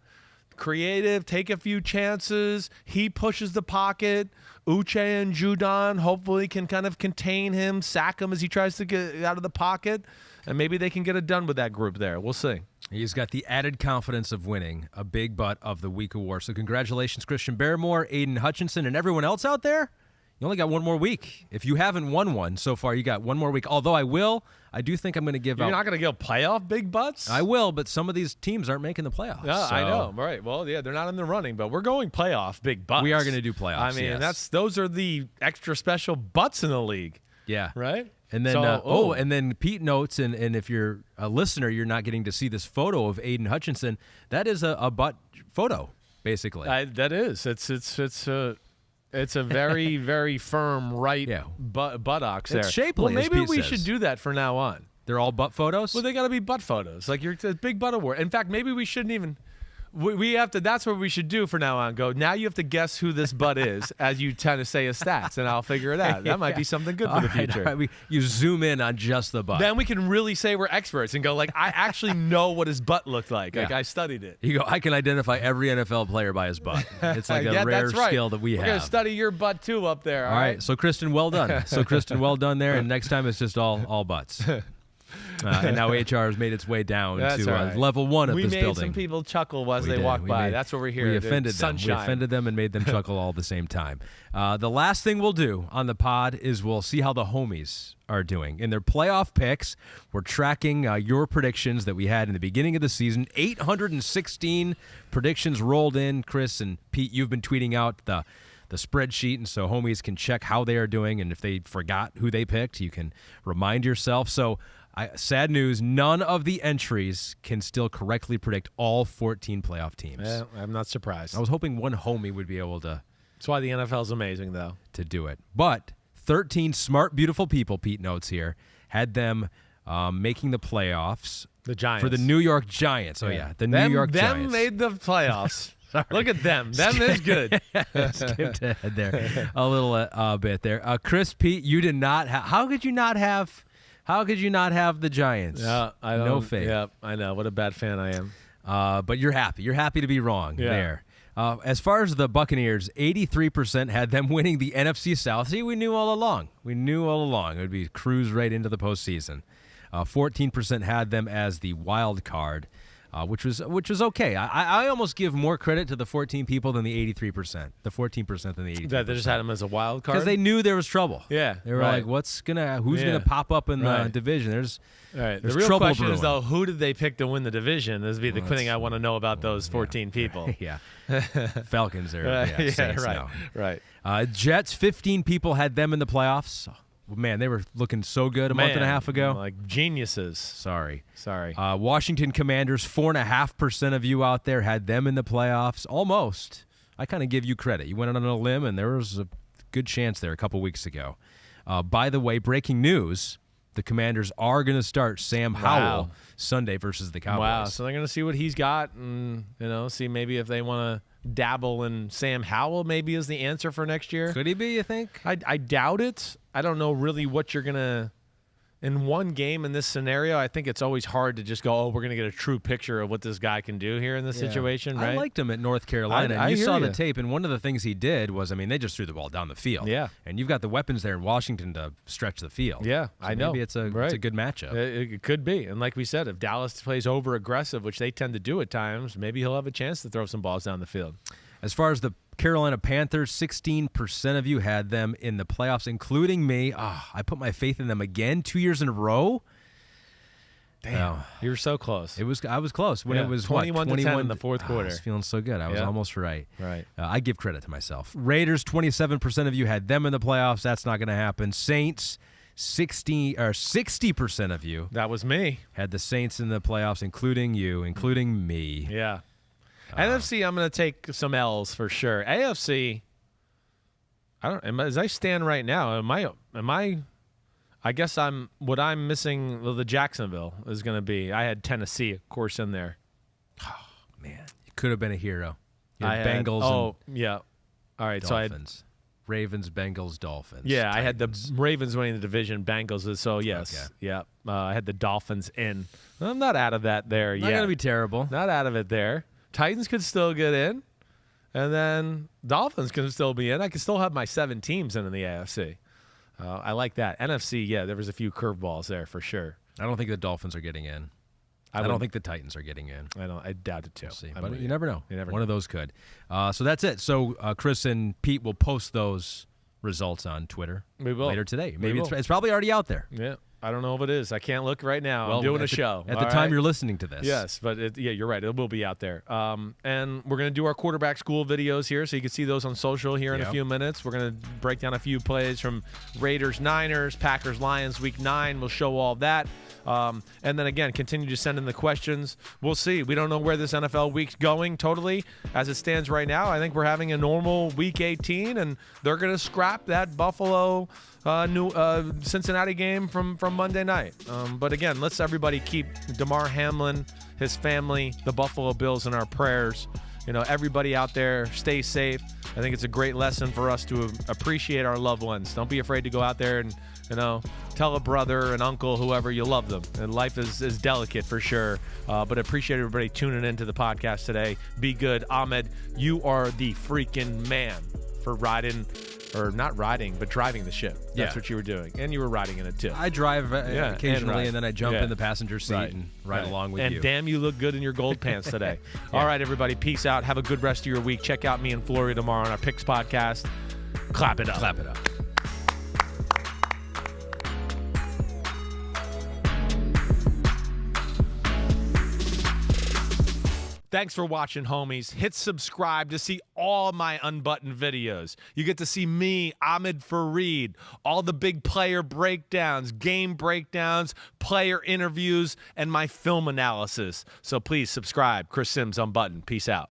Creative, take a few chances. He pushes the pocket. Uche and Judon hopefully can kind of contain him, sack him as he tries to get out of the pocket. And maybe they can get it done with that group there. We'll see. He's got the added confidence of winning a big butt of the week award. So congratulations, Christian Barmore, Aidan Hutchinson, and everyone else out there. You only got one more week. If you haven't won one so far, you got one more week. Although I do think I'm going to give out. You're not going to go playoff big butts? I will, but some of these teams aren't making the playoffs. Yeah, so. I know. Right. Well, yeah, they're not in the running, but we're going playoff big butts. We are going to do playoffs. I mean, yes. those are the extra special butts in the league. Yeah. Right? And then, and then Pete notes, and if you're a listener, you're not getting to see this photo of Aidan Hutchinson. That is a butt photo, basically. That is. It's a very, very firm right buttocks there. It's shapely. Well, maybe we says. should do that from now on. They're all butt photos? Well, they got to be butt photos. Like it's a big butt award. In fact, maybe we shouldn't even. We have to. That's what we should do for now on. Go. Now you have to guess who this butt is as you tend to say his stats, and I'll figure it out. That might be something good for the future. All right. You zoom in on just the butt. Then we can really say we're experts and go like, I actually know what his butt looked like. Like I studied it. You go. I can identify every NFL player by his butt. It's like a rare skill that we have. We're gonna study your butt too up there. All right. So Kristen, well done. there. And next time it's just all butts. And now HR has made its way down to level 1 of this building. We made some people chuckle as they walk by. That's what we're here. We offended them. We offended them and made them chuckle all at the same time. The last thing we'll do on the pod is we'll see how the homies are doing. In their playoff picks, we're tracking your predictions that we had in the beginning of the season. 816 predictions rolled in. Chris and Pete, you've been tweeting out the spreadsheet, and so homies can check how they are doing, and if they forgot who they picked, you can remind yourself. So sad news, none of the entries can still correctly predict all 14 playoff teams. Yeah, I'm not surprised. I was hoping one homie would be able to. That's why the NFL is amazing, though. To do it. But 13 smart, beautiful people, Pete notes here, had them making the playoffs. The Giants. For the New York Giants. Oh, yeah. New York Giants. Them made the playoffs. Look at them. Them is good. Skipped ahead there a little bit there. Chris, Pete, you did not have. How could you not have the Giants? Yeah, I don't. No faith. Yeah, I know. What a bad fan I am. But you're happy. You're happy to be wrong there. As far as the Buccaneers, 83% had them winning the NFC South. See, we knew all along. It would be cruise right into the postseason. 14% had them as the wild card. Which was okay. I almost give more credit to the 14 people than the 83%. The 14% than the 83%. That they just had them as a wild card? Because they knew there was trouble. Yeah. They were like, who's gonna pop up in the division? There's the real trouble question brewing. is, though, who did they pick to win the division? This would be the thing I want to know about those 14 people. Yeah. Falcons are Saints right. now. Right. Jets, 15 people had them in the playoffs. Man, they were looking so good a month and a half ago. Like geniuses. Sorry. Washington Commanders, 4.5% of you out there had them in the playoffs. Almost. I kind of give you credit. You went on a limb, and there was a good chance there a couple weeks ago. By the way, breaking news, the Commanders are going to start Sam Howell Sunday versus the Cowboys. Wow, so they're going to see what he's got and, see maybe if they want to dabble in Sam Howell maybe is the answer for next year. Could he be, you think? I doubt it. I don't know really what you're going to – in one game in this scenario, I think it's always hard to just go, we're going to get a true picture of what this guy can do here in this situation, right? I liked him at North Carolina. I you hear saw you. the tape, and one of the things he did was, they just threw the ball down the field. Yeah. And you've got the weapons there in Washington to stretch the field. Yeah, so I know. Maybe it's a good matchup. It could be. And like we said, if Dallas plays over-aggressive, which they tend to do at times, maybe he'll have a chance to throw some balls down the field. As far as the Carolina Panthers, 16% of you had them in the playoffs, including me. I put my faith in them again 2 years in a row. Damn, you were so close. I was close when it was 21 to 10 in the fourth quarter. I was feeling so good. I was almost right. Right. I give credit to myself. Raiders, 27% of you had them in the playoffs. That's not going to happen. Saints, 60% of you. That was me. Had the Saints in the playoffs, including you, including me. Yeah. NFC, I'm going to take some L's for sure. AFC, as I stand right now, I guess what I'm missing, the Jacksonville is going to be. I had Tennessee, of course, in there. Oh, man. You could have been a hero. You had Bengals yeah. All right, Dolphins. So Ravens, Bengals, Dolphins. Yeah, Titans. I had the Ravens winning the division, Bengals. So, yes. Okay. Yeah. I had the Dolphins in. I'm not out of that there yet. Not going to be terrible. Not out of it there. Titans could still get in. And then Dolphins can still be in. I can still have my 7 teams in the AFC. I like that. NFC, yeah, there was a few curveballs there for sure. I don't think the Dolphins are getting in. I don't think the Titans are getting in. I doubt it too. We'll see. But you never know. One of those could. So that's it. So Chris and Pete will post those results on Twitter later today. Maybe it's probably already out there. Yeah. I don't know if it is. I can't look right now. I'm doing a show. At the time you're listening to this. Yes, but you're right. It will be out there. And we're going to do our quarterback school videos here, so you can see those on social here in a few minutes. We're going to break down a few plays from Raiders, Niners, Packers, Lions, Week 9. We'll show all that. And then, again, continue to send in the questions. We'll see. We don't know where this NFL week's going totally. As it stands right now, I think we're having a normal Week 18, and they're going to scrap that Buffalo Cincinnati game from Monday night. But again, let's everybody keep Damar Hamlin, his family, the Buffalo Bills in our prayers. Everybody out there, stay safe. I think it's a great lesson for us to appreciate our loved ones. Don't be afraid to go out there and, tell a brother, an uncle, whoever you love them. And life is delicate for sure. But I appreciate everybody tuning into the podcast today. Be good. Ahmed, you are the freaking man for riding, or not riding, but driving the ship. That's what you were doing. And you were riding in it too. I drive occasionally, and then I jump in the passenger seat and ride along with you. And damn, you look good in your gold pants today. All right, everybody, peace out. Have a good rest of your week. Check out me and Flory tomorrow on our Picks podcast. Clap it up. Clap it up. Thanks for watching, homies. Hit subscribe to see all my Unbuttoned videos. You get to see me, Ahmed Fareed, all the big player breakdowns, game breakdowns, player interviews, and my film analysis. So please subscribe. Chris Sims, Unbuttoned. Peace out.